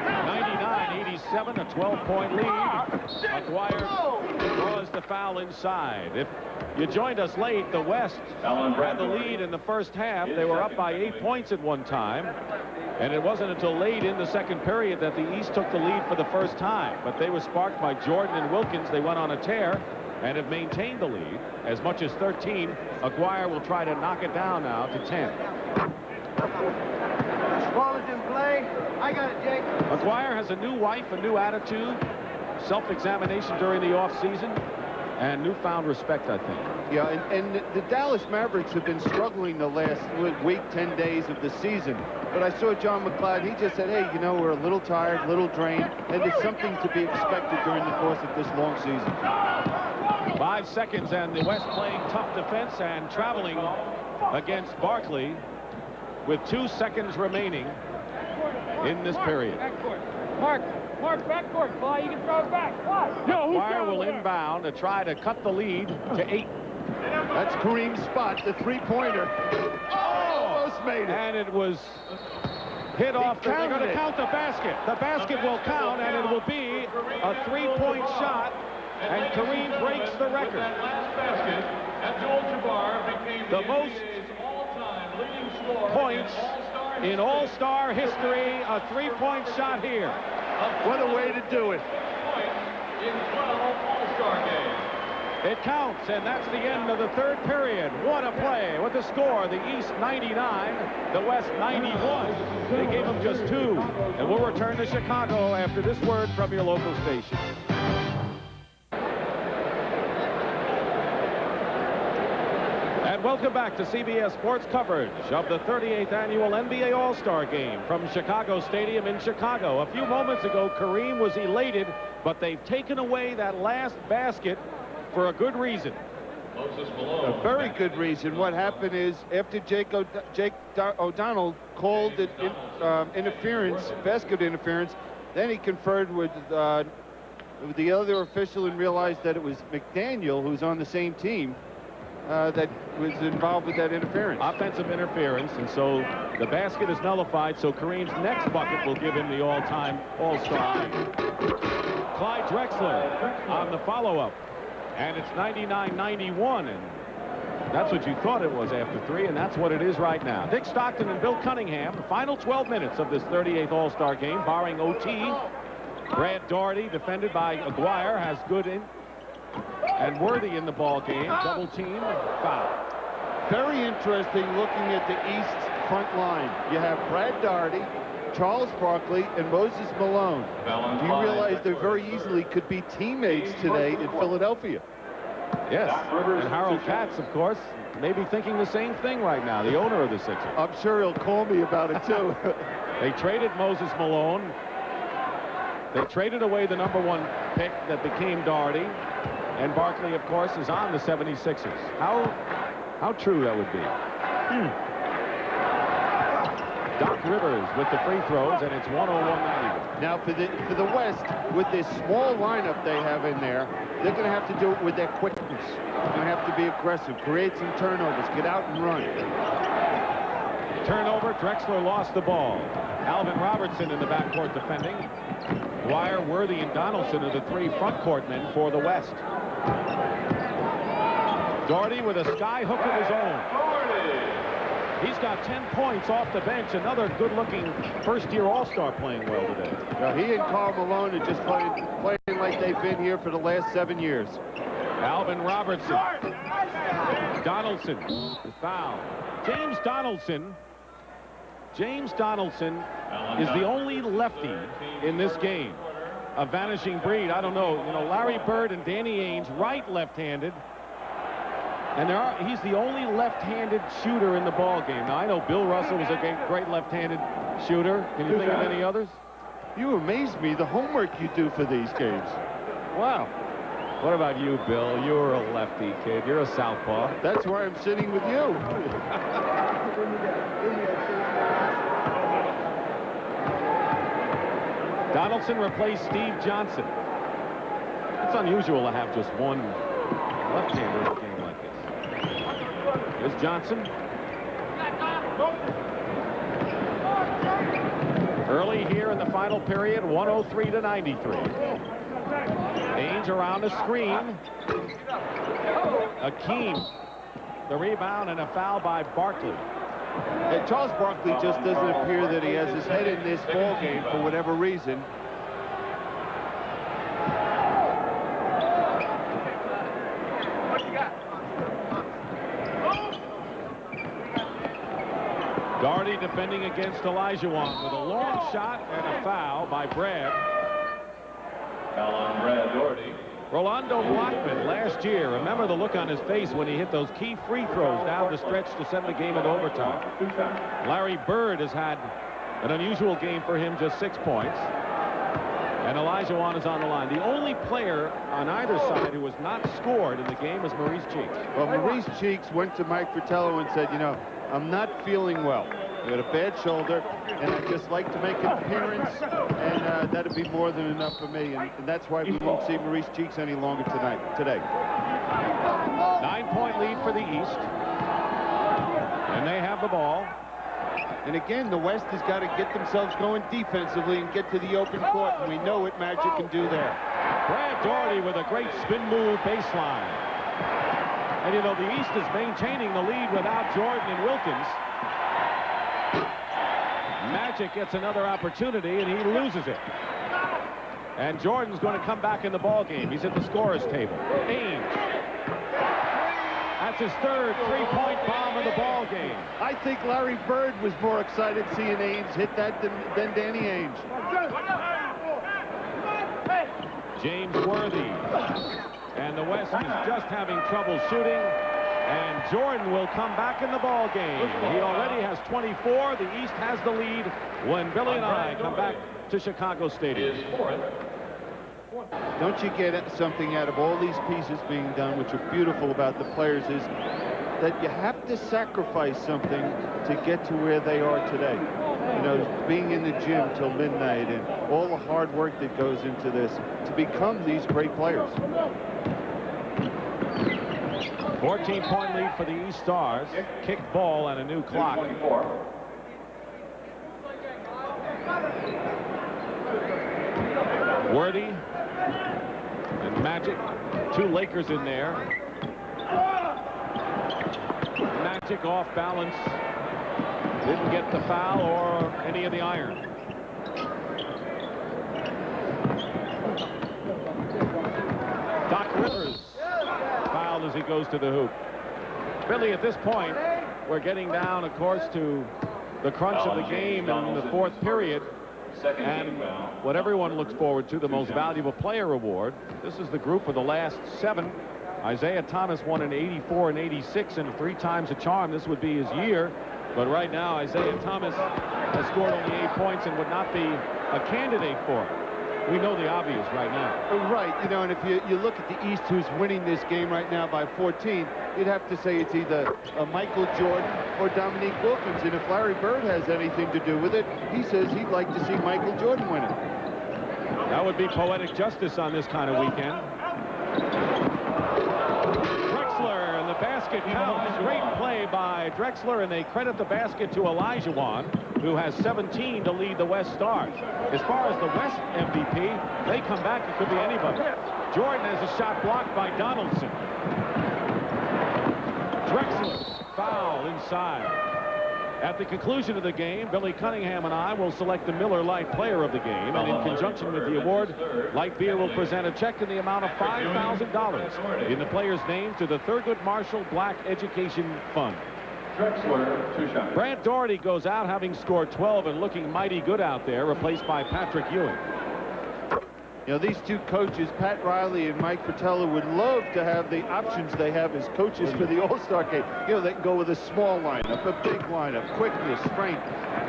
99-87, a 12-point lead. Aguirre draws the foul inside. If you joined us late, the West had the lead in the first half. They were up by 8 points at one time. And it wasn't until late in the second period that the East took the lead for the first time. But they were sparked by Jordan and Wilkins. They went on a tear and have maintained the lead as much as 13. Aguirre will try to knock it down now to 10. Ball is in play. I got it, Jake. Aguirre has a new wife, a new attitude, self-examination during the off-season, and newfound respect, I think. Yeah, and the Dallas Mavericks have been struggling the last week, 10 days of the season. But I saw John McLeod. He just said, hey, you know, we're a little tired, a little drained, and it's something to be expected during the course of this long season. 5 seconds, and the West playing tough defense and traveling against Barkley with 2 seconds remaining in this period. Mark, backcourt. Fly, you can throw it back. Aguirre will inbound to try to cut the lead to 8. That's Kareem's spot, the three-pointer. Almost made it. And it was hit off. They're going to count the basket. The basket will count, and it will be a 3-point shot. And Kareem breaks the record. That last basket, Abdul-Jabbar became the most all-time leading scorer points in All-Star history. A 3-point shot here. What a way to do it. In 12 All-Star games. It counts, and that's the end of the third period. What a play with the score. The East 99, the West 91. They gave them just 2. And we'll return to Chicago after this word from your local station. And welcome back to CBS Sports coverage of the 38th annual NBA All-Star Game from Chicago Stadium in Chicago. A few moments ago, Kareem was elated, but they've taken away that last basket for a good reason. A very good reason. What happened is after Jake O'Donnell called it interference, basket interference, then he conferred with the other official and realized that it was McDaniel, who's on the same team, that was involved with that interference. Offensive interference, and so the basket is nullified, so Kareem's next bucket will give him the all-time All-Star. Clyde Drexler on the follow-up, and it's 99-91, and that's what you thought it was after 3, and that's what it is right now. Dick Stockton and Bill Cunningham, the final 12 minutes of this 38th All-Star game, barring OT. Brad Daugherty, defended by Aguirre, has good in, and Worthy in the ball game. Double team, foul. Very interesting looking at the East front line. You have Brad Daugherty, Charles Barkley, and Moses Malone. Do you realize they very easily could be teammates today in Philadelphia? Yes, and Harold Katz, of course, may be thinking the same thing right now, the owner of the Sixers. I'm sure he'll call me about it, too. They traded Moses Malone. They traded away the #1 pick that became Daugherty. And Barkley, of course, is on the 76ers. How true that would be. Doc Rivers with the free throws, and it's 101-91. Now, for the West, with this small lineup they have in there, they're going to have to do it with their quickness. They're going to have to be aggressive, create some turnovers, get out and run. Turnover, Drexler lost the ball. Alvin Robertson in the backcourt defending. Dwyer, Worthy, and Donaldson are the 3 front court men for the West. Daugherty with a sky hook of his own. He's got 10 points off the bench. Another good-looking first-year All-Star playing well today. Now, he and Karl Malone are just playing like they've been here for the last 7 years. Alvin Robertson. Donaldson. Foul. James Donaldson is the only lefty in this game. A vanishing breed. I don't know. You know, Larry Bird and Danny Ainge, right left-handed. And he's the only left-handed shooter in the ball game. Now, I know Bill Russell was a great left-handed shooter. Can you think of any others? You amaze me, the homework you do for these games. Wow. What about you, Bill? You're a lefty kid. You're a southpaw. That's why I'm sitting with you. Donaldson replaced Steve Johnson. It's unusual to have just one left-hander in a game like this. Here's Johnson. Early here in the final period, 103-93. Ainge around the screen. Akeem, the rebound, and a foul by Barkley. And Charles Barkley just doesn't appear that he has his head in this ball game for whatever reason. Daugherty defending against Olajuwon with a long shot and a foul by Brad. Foul on Brad Daugherty. Rolando Blackman last year, remember the look on his face when he hit those key free throws down the stretch to send the game into overtime. Larry Bird has had an unusual game for him, just 6 points. And Olajuwon is on the line. The only player on either side who has not scored in the game is Maurice Cheeks. Well, Maurice Cheeks went to Mike Fratello and said, you know, I'm not feeling well. I got a bad shoulder, and I'd just like to make an appearance, and that'd be more than enough for me. And that's why we won't see Maurice Cheeks any longer today. 9-point lead for the East. And they have the ball. And again, the West has got to get themselves going defensively and get to the open court, and we know what Magic can do there. Brad Daugherty with a great spin move baseline. And, you know, the East is maintaining the lead without Jordan and Wilkins. Magic gets another opportunity, and he loses it. And Jordan's going to come back in the ball game. He's at the scorer's table. Ainge. That's his third three-point bomb of the ball game. I think Larry Bird was more excited seeing Ainge hit that than Danny Ainge. James Worthy. And the West is just having trouble shooting. And Jordan will come back in the ball game. He already has 24. The East has the lead when Billy and I come back to Chicago Stadium. Don't you get something out of all these pieces being done, which are beautiful about the players, is that you have to sacrifice something to get to where they are today. You know, being in the gym till midnight and all the hard work that goes into this to become these great players. 14-point lead for the East Stars. Kick ball and a new clock. Worthy and Magic. 2 Lakers in there. Magic off balance. Didn't get the foul or any of the iron. Doc Rivers fouled as he goes to the hoop. Billy, at this point, we're getting down, of course, to the crunch of the game in the 4th period. And what everyone looks forward to, the most valuable player award. This is the group of the last 7. Isaiah Thomas won in '84 and '86, and 3 times a charm. This would be his year. But right now, Isaiah Thomas has scored only 8 points and would not be a candidate for it. We know the obvious right now. Right, you know, and if you look at the East, who's winning this game right now by 14, you'd have to say it's either Michael Jordan or Dominique Wilkins. And if Larry Bird has anything to do with it, he says he'd like to see Michael Jordan win it. That would be poetic justice on this kind of weekend. Drexler, and the basket counts. Great play by Drexler, and they credit the basket to Olajuwon, who has 17 to lead the West Stars. As far as the West MVP, they come back, it could be anybody. Jordan has a shot blocked by Donaldson. Drexler, foul inside. At the conclusion of the game, Billy Cunningham and I will select the Miller Lite Player of the Game, and in conjunction with the award, Light Beer will present a check in the amount of $5,000 in the player's name to the Thurgood Marshall Black Education Fund. Drexler, 2 shots. Brant Doherty goes out having scored 12 and looking mighty good out there, replaced by Patrick Ewing. You know, these 2 coaches, Pat Riley and Mike Fratello, would love to have the options they have as coaches for the All-Star game. You know, they can go with a small lineup, a big lineup, quickness, strength.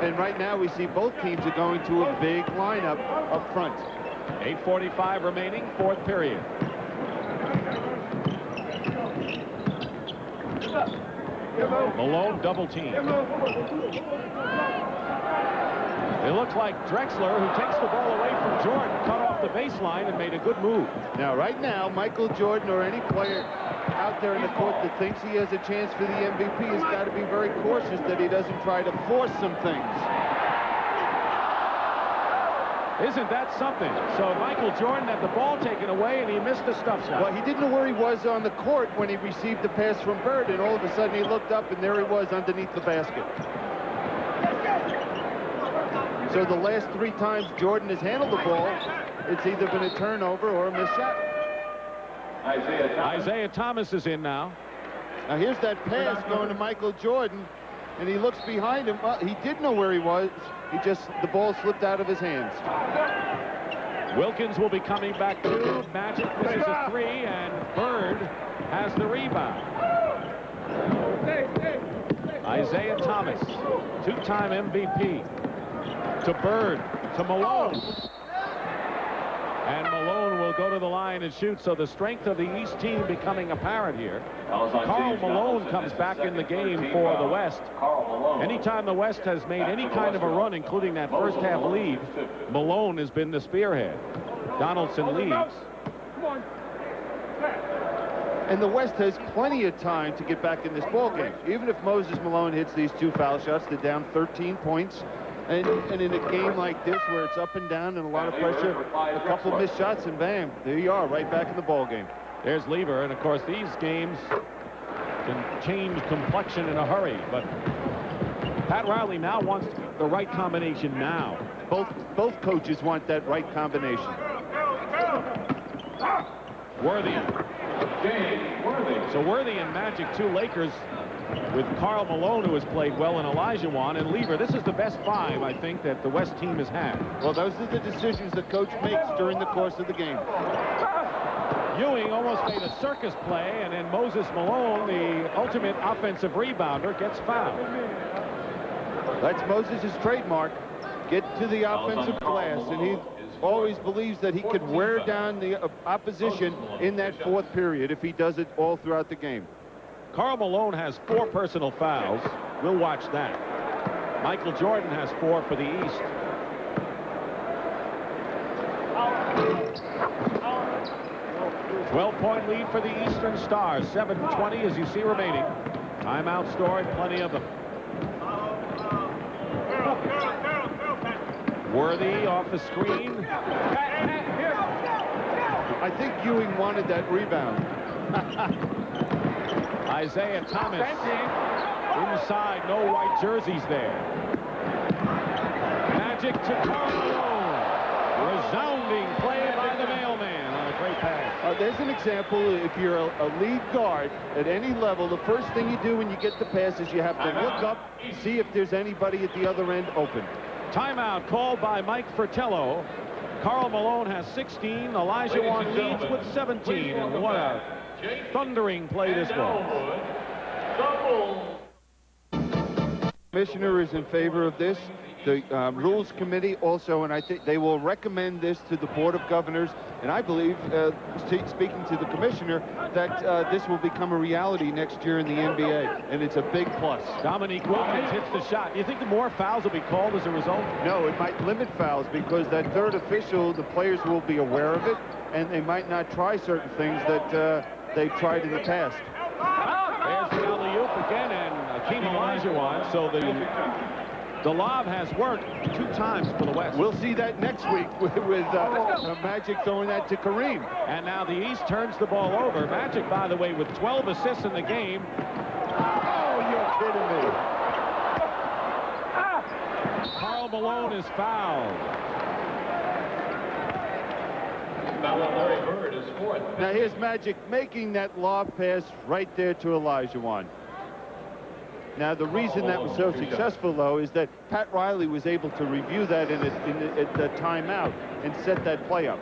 And right now we see both teams are going to a big lineup up front. 8:45 remaining, 4th period. Malone double team. It looks like Drexler, who takes the ball away from Jordan, cut off the baseline and made a good move. Now, right now, Michael Jordan or any player out there in the court that thinks he has a chance for the MVP has got to be very cautious that he doesn't try to force some things. Isn't that something? So Michael Jordan had the ball taken away and he missed the stuff shot. Well, he didn't know where he was on the court when he received the pass from Bird, and all of a sudden he looked up and there he was underneath the basket. So the last 3 times Jordan has handled the ball, it's either been a turnover or a missed shot. Isaiah Thomas is in now. Now here's that pass going to Michael Jordan, and he looks behind him. Well, he did know where he was. The ball slipped out of his hands. Wilkins will be coming back too. Magic misses a 3, and Bird has the rebound. Isaiah Thomas, 2-time MVP. To Bird, to Malone. And Malone will go to the line and shoot, so the strength of the East team becoming apparent here. Karl Malone comes back in the game for the West. Anytime the West has made any kind of a run, including that first half lead, Malone has been the spearhead. Donaldson leads. And the West has plenty of time to get back in this ball game. Even if Moses Malone hits these 2 foul shots, they're down 13 points. And in a game like this where it's up and down and a lot of pressure, a couple missed shots and bam, there you are, right back in the ball game. There's Lever, and of course these games can change complexion in a hurry, but Pat Riley now wants the right combination now. Both coaches want that right combination. Worthy. So Worthy and Magic, 2 Lakers, with Karl Malone, who has played well, and Olajuwon and Lever. This is the best 5, I think, that the West team has had. Well, those are the decisions the coach makes during the course of the game. Ewing almost made a circus play, and then Moses Malone, the ultimate offensive rebounder, gets fouled. That's Moses' trademark. Get to the offensive glass, and always believes that he could wear down the opposition in that fourth period if he does it all throughout the game. Karl Malone has 4 personal fouls. We'll watch that. Michael Jordan has 4 for the East. A 12-point lead for the Eastern Stars. 7:20 as you see remaining. Timeout stored, plenty of them. Worthy off the screen. I think Ewing wanted that rebound. Isaiah Thomas inside, no white jerseys there. Magic to Karl Malone. Resounding play by the mailman on a great pass. There's an example. If you're a lead guard at any level, the first thing you do when you get the pass is you have to look up, see if there's anybody at the other end open. Timeout called by Mike Fratello. Karl Malone has 16. Olajuwon leads with 17. And what a thundering play this was. Commissioner is in favor of this. The Rules Committee also, and I think they will recommend this to the Board of Governors. And I believe, speaking to the Commissioner, that this will become a reality next year in the NBA, and it's a big plus. Dominique Wilkins hits the shot. Do you think the more fouls will be called as a result? No, it might limit fouls because that third official, the players will be aware of it, and they might not try certain things that they've tried in the past. There's the alley-oop again, and Hakeem Olajuwon. So the lob has worked 2 times for the West. We'll see that next week with Magic throwing that to Kareem. And now the East turns the ball over. Magic, by the way, with 12 assists in the game. Oh, you're kidding me. Karl Malone is fouled. Larry Bird is 4th. Now here's Magic making that lob pass right there to Olajuwon. Now, the reason that was so successful, though, is that Pat Riley was able to review that at the timeout and set that play up.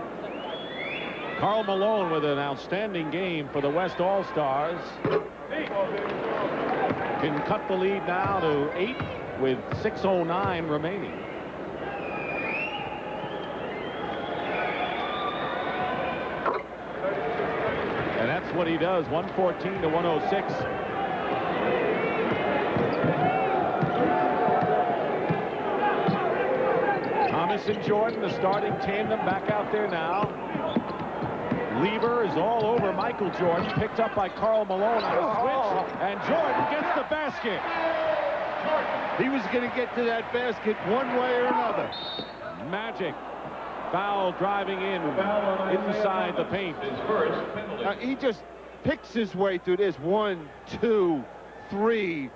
Karl Malone with an outstanding game for the West All-Stars. Can cut the lead now to 8 with 6:09 remaining. And that's what he does, 114 to 106. Thomas and Jordan, the starting tandem, back out there now. Lieber is all over Michael Jordan, picked up by Karl Malone on a switch, and Jordan gets the basket. He was going to get to that basket one way or another. Magic foul driving in inside the paint. He just picks his way through this. 1, 2, 3,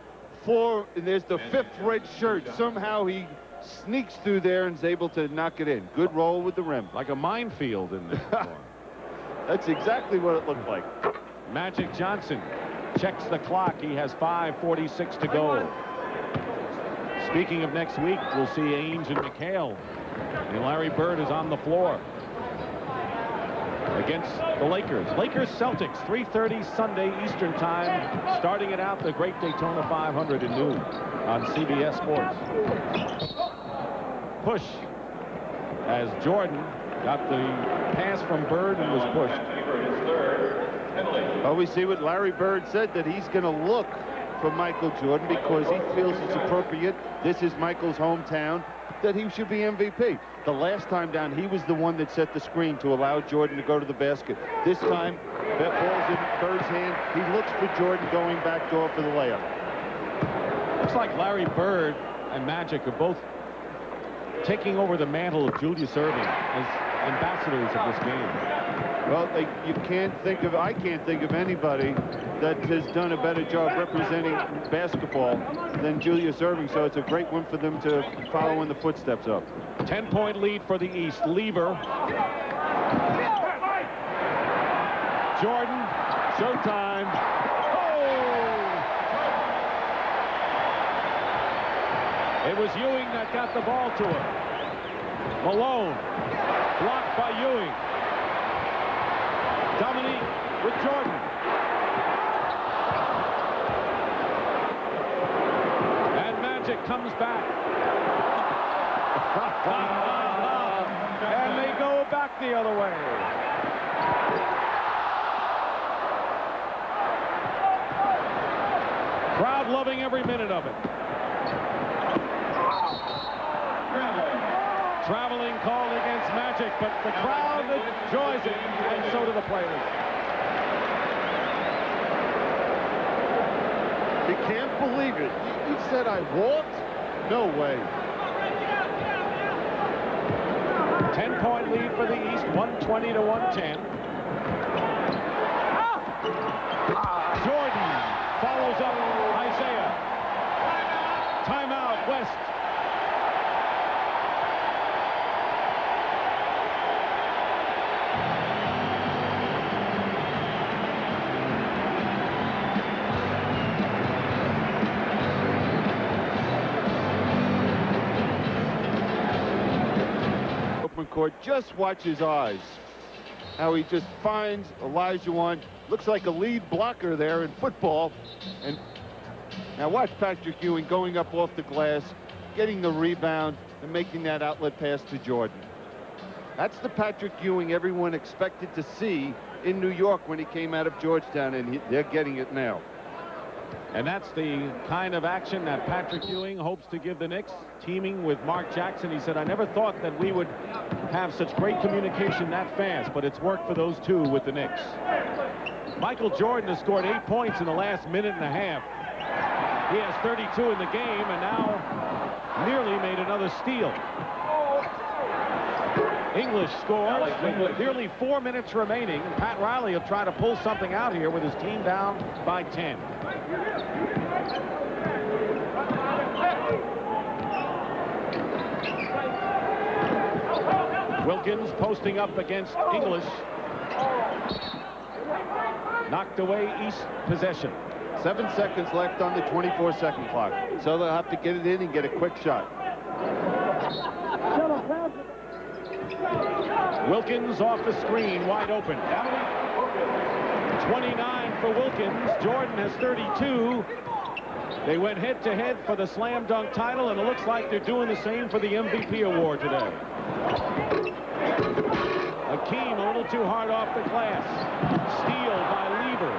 4, and there's the 5th red shirt. Somehow he sneaks through there and is able to knock it in. Good roll with the rim. Like a minefield in there. That's exactly what it looked like. Magic Johnson checks the clock. He has 5:46 to go. Speaking of next week, we'll see Ainge and McHale. And Larry Bird is on the floor against the Lakers. Lakers-Celtics, 3:30 Sunday Eastern Time. Starting it out, the great Daytona 500 at noon on CBS Sports. Push as Jordan got the pass from Bird and was pushed. Well, we see what Larry Bird said, that he's going to look for Michael Jordan because he feels it's appropriate. This is Michael's hometown, that he should be MVP. The last time down, he was the one that set the screen to allow Jordan to go to the basket. This time, that ball's in Bird's hand. He looks for Jordan going back door for the layup. Looks like Larry Bird and Magic are both taking over the mantle of Julius Erving as ambassadors of this game. Well, you can't think of, I can't think of anybody that has done a better job representing basketball than Julius Erving, so it's a great one for them to follow in the footsteps of. 10-point lead for the East. Lieber. Jordan. Showtime. It was Ewing that got the ball to him. Malone, blocked by Ewing. Dominique with Jordan. And Magic comes back. And they go the other way. Crowd loving every minute of it. Traveling called against Magic, but the crowd enjoys it, and so do the players. You can't believe it. You said I walked? No way. 10-point lead for the East, 120 to 110. Jordan follows up Isiah. Timeout, West. Open court, just watch his eyes. How he just finds Olajuwon. Looks like a lead blocker there in football. And now watch Patrick Ewing going up off the glass, getting the rebound, and making that outlet pass to Jordan. That's the Patrick Ewing everyone expected to see in New York when he came out of Georgetown, and they're getting it now. And that's the kind of action that Patrick Ewing hopes to give the Knicks, teaming with Mark Jackson. He said, I never thought that we would have such great communication that fast, but it's worked for those two with the Knicks. Michael Jordan has scored 8 points in the last minute and a half. He has 32 in the game and now nearly made another steal. English scores with nearly 4 minutes remaining. Pat Riley will try to pull something out here with his team down by 10. Wilkins posting up against English. Knocked away East possession. 7 seconds left on the 24-second clock. So they'll have to get it in and get a quick shot. Wilkins off the screen, wide open. 29 for Wilkins. Jordan has 32. They went head-to-head for the slam dunk title, and it looks like they're doing the same for the MVP award today. Hakeem a little too hard off the glass. Steal by Lever.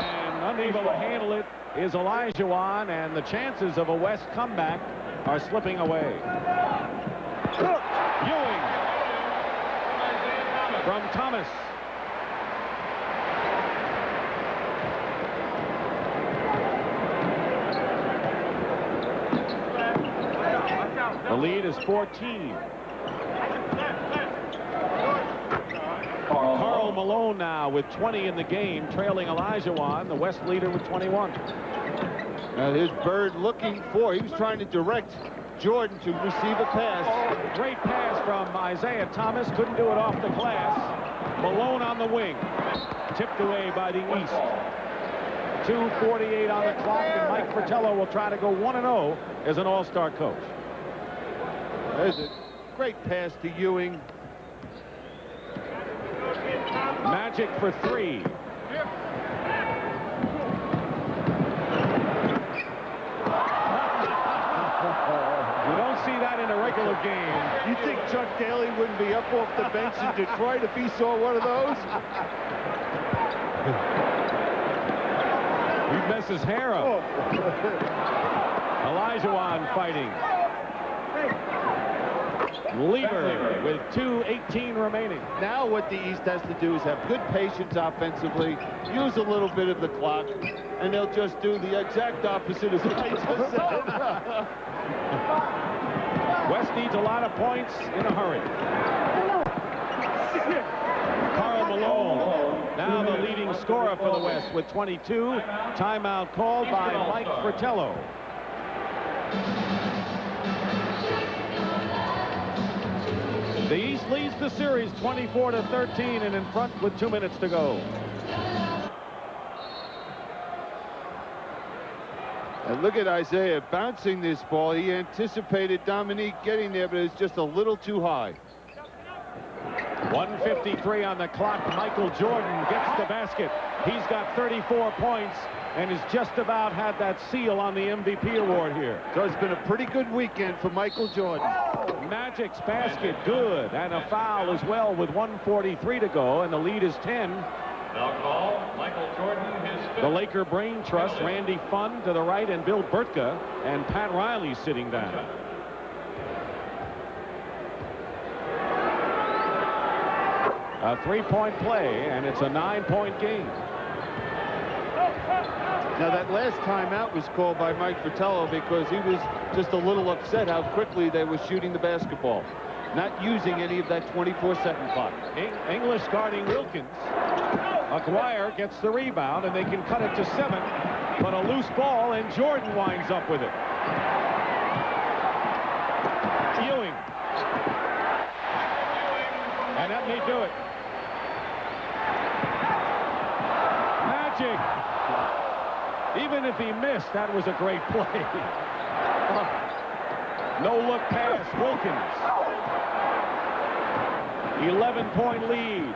And unable to handle it is Olajuwon, and the chances of a West comeback are slipping away. Ewing from Thomas. The lead is 14. Karl Malone now with 20 in the game, trailing Olajuwon, the West leader with 21. Now here's Bird looking for, he was trying to direct Jordan to receive a pass. Great pass from Isiah Thomas, couldn't do it off the glass. Malone on the wing, tipped away by the East. 2:48 on the clock, and Mike Fratello will try to go 1-0 as an all-star coach. There's a great pass to Ewing. Magic for 3. You don't see that in a regular game. You think Chuck Daly wouldn't be up off the bench in Detroit if he saw one of those? He'd mess his hair up. Olajuwon fighting. Lever with 2:18 remaining. Now what the East has to do is have good patience offensively, use a little bit of the clock, and they'll just do the exact opposite as I just said. West needs a lot of points in a hurry. Karl Malone, now the leading scorer for the West with 22. Timeout called by Mike Fratello. The East leads the series 24-13 and in front with 2 minutes to go. And look at Isiah bouncing this ball. He anticipated Dominique getting there, but it's just a little too high. 1:53 on the clock. Michael Jordan gets the basket. He's got 34 points and has just about had that seal on the MVP award here. So it's been a pretty good weekend for Michael Jordan. Magic's basket, good. And a foul as well with 1:43 to go, and the lead is 10. Now call Michael Jordan, his fifth. The Laker Brain Trust, Randy Funn to the right, and Bill Burtka, and Pat Riley sitting down. A three-point play, and it's a 9-point game. Now, that last timeout was called by Mike Fratello because he was just a little upset how quickly they were shooting the basketball, not using any of that 24-second clock. English guarding Wilkins. Aguirre gets the rebound, and they can cut it to 7, but a loose ball, and Jordan winds up with it. Ewing. And that may do it. Magic. Even if he missed, that was a great play. No-look pass, Wilkins. 11-point lead.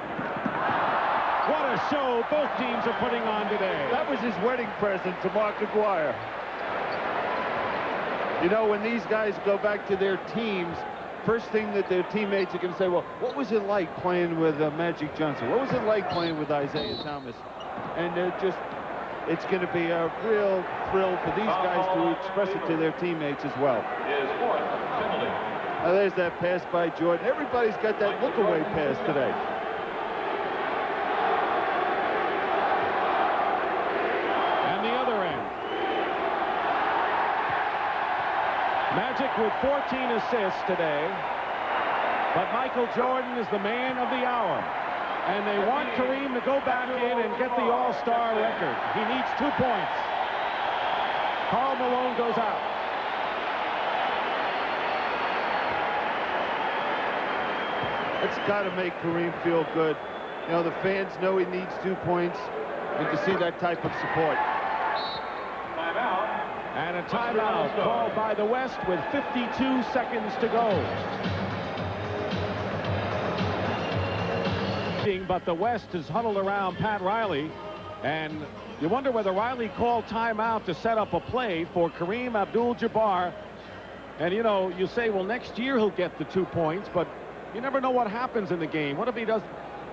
What a show both teams are putting on today. That was his wedding present to Mark Aguirre. You know, when these guys go back to their teams, first thing that their teammates are going to say, well, what was it like playing with Magic Johnson? What was it like playing with Isaiah Thomas? And it's going to be a real thrill for these guys to express it to their teammates as well. His fourth penalty. Now, there's that pass by Jordan. Everybody's got that look-away pass today. And the other end. Magic with 14 assists today. But Michael Jordan is the man of the hour. And they want Kareem to go back in and get the All-Star record. He needs 2 points. Karl Malone goes out. It's got to make Kareem feel good. You know, the fans know he needs 2 points, and to see that type of support. Timeout. And a timeout called by the West with 52 seconds to go. But the West is huddled around Pat Riley, and you wonder whether Riley called timeout to set up a play for Kareem Abdul-Jabbar. And you know, you say, well, next year he'll get the 2 points, but you never know what happens in the game. What if he does,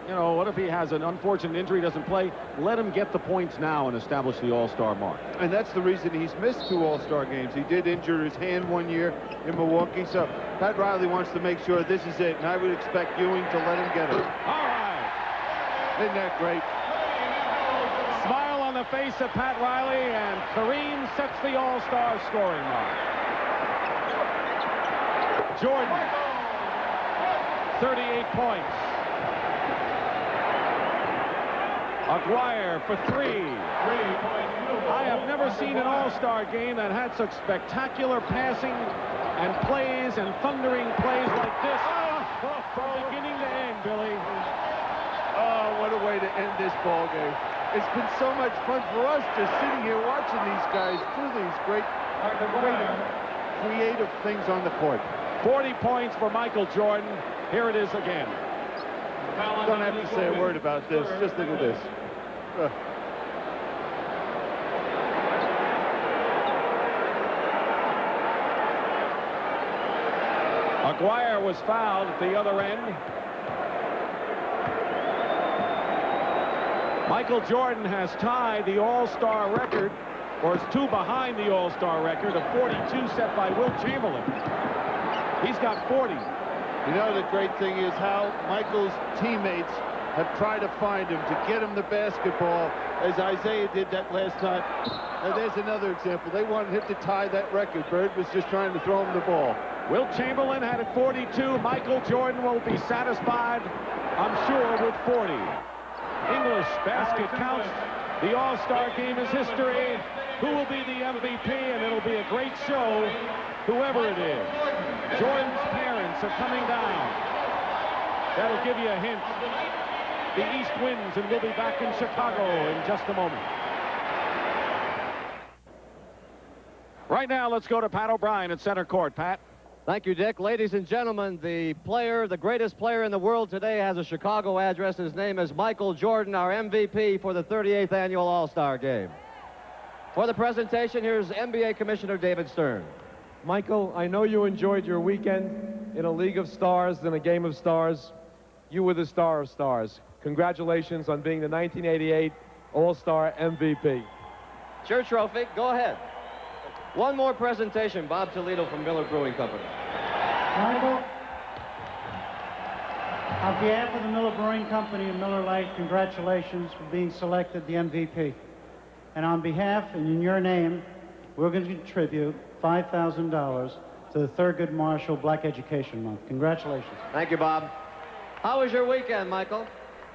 you know, what if he has an unfortunate injury, doesn't play? Let him get the points now and establish the All-Star mark. And that's the reason he's missed 2 All-Star games. He did injure his hand 1 year in Milwaukee, so Pat Riley wants to make sure this is it, and I would expect Ewing to let him get it. All right. Isn't that great? Smile on the face of Pat Riley, and Kareem sets the All-Star scoring mark. Jordan, 38 points. Aguirre for 3. I have never seen an All-Star game that had such spectacular passing and plays and thundering plays like this from beginning to end, Billy. Oh, what a way to end this ball game. It's been so much fun for us just sitting here watching these guys do these great creative things on the court. 40 points for Michael Jordan. Here it is again. Don't have to say a word about this. Just look at this. Aguirre was fouled at the other end. Michael Jordan has tied the All-Star record, or is 2 behind the All-Star record of 42 set by Wilt Chamberlain. He's got 40. You know, the great thing is how Michael's teammates have tried to find him, to get him the basketball, as Isaiah did that last time. Now, there's another example. They wanted him to tie that record. Bird was just trying to throw him the ball. Wilt Chamberlain had it 42. Michael Jordan will be satisfied, I'm sure, with 40. English basket counts. The All-Star game is history. Who will be the MVP? And it'll be a great show, whoever it is. Jordan's parents are coming down. That'll give you a hint. The East wins, and we'll be back in Chicago in just a moment. Right now, let's go to Pat O'Brien at center court. Pat. Thank you, Dick. Ladies and gentlemen, the greatest player in the world today has a Chicago address. His name is Michael Jordan, our MVP for the 38th annual All-Star Game. For the presentation, here's NBA Commissioner David Stern. Michael, I know you enjoyed your weekend. in a league of stars than a game of stars. You were the star of stars. Congratulations on being the 1988 All-Star MVP. It's your trophy. Go ahead. One more presentation. Bob Toledo from Miller Brewing Company. Michael, on behalf of the Miller Brewing Company and Miller Lite, congratulations for being selected the MVP. And on behalf and in your name, we're going to contribute $5,000 to the Thurgood Marshall Black Education Month. Congratulations. Thank you, Bob. How was your weekend, Michael?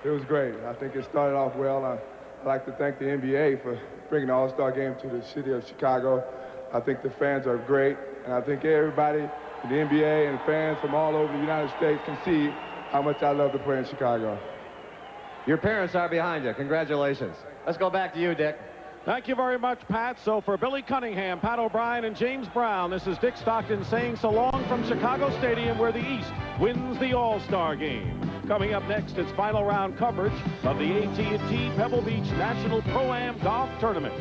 It was great. I think it started off well. I'd like to thank the NBA for bringing the All-Star game to the city of Chicago. I think the fans are great, and I think everybody in the NBA and fans from all over the United States can see how much I love to play in Chicago. Your parents are behind you. Congratulations. Let's go back to you, Dick. Thank you very much, Pat. So for Billy Cunningham, Pat O'Brien, and James Brown, this is Dick Stockton saying so long from Chicago Stadium, where the East wins the All-Star game. Coming up next, it's final round coverage of the AT&T Pebble Beach National Pro-Am Golf Tournament.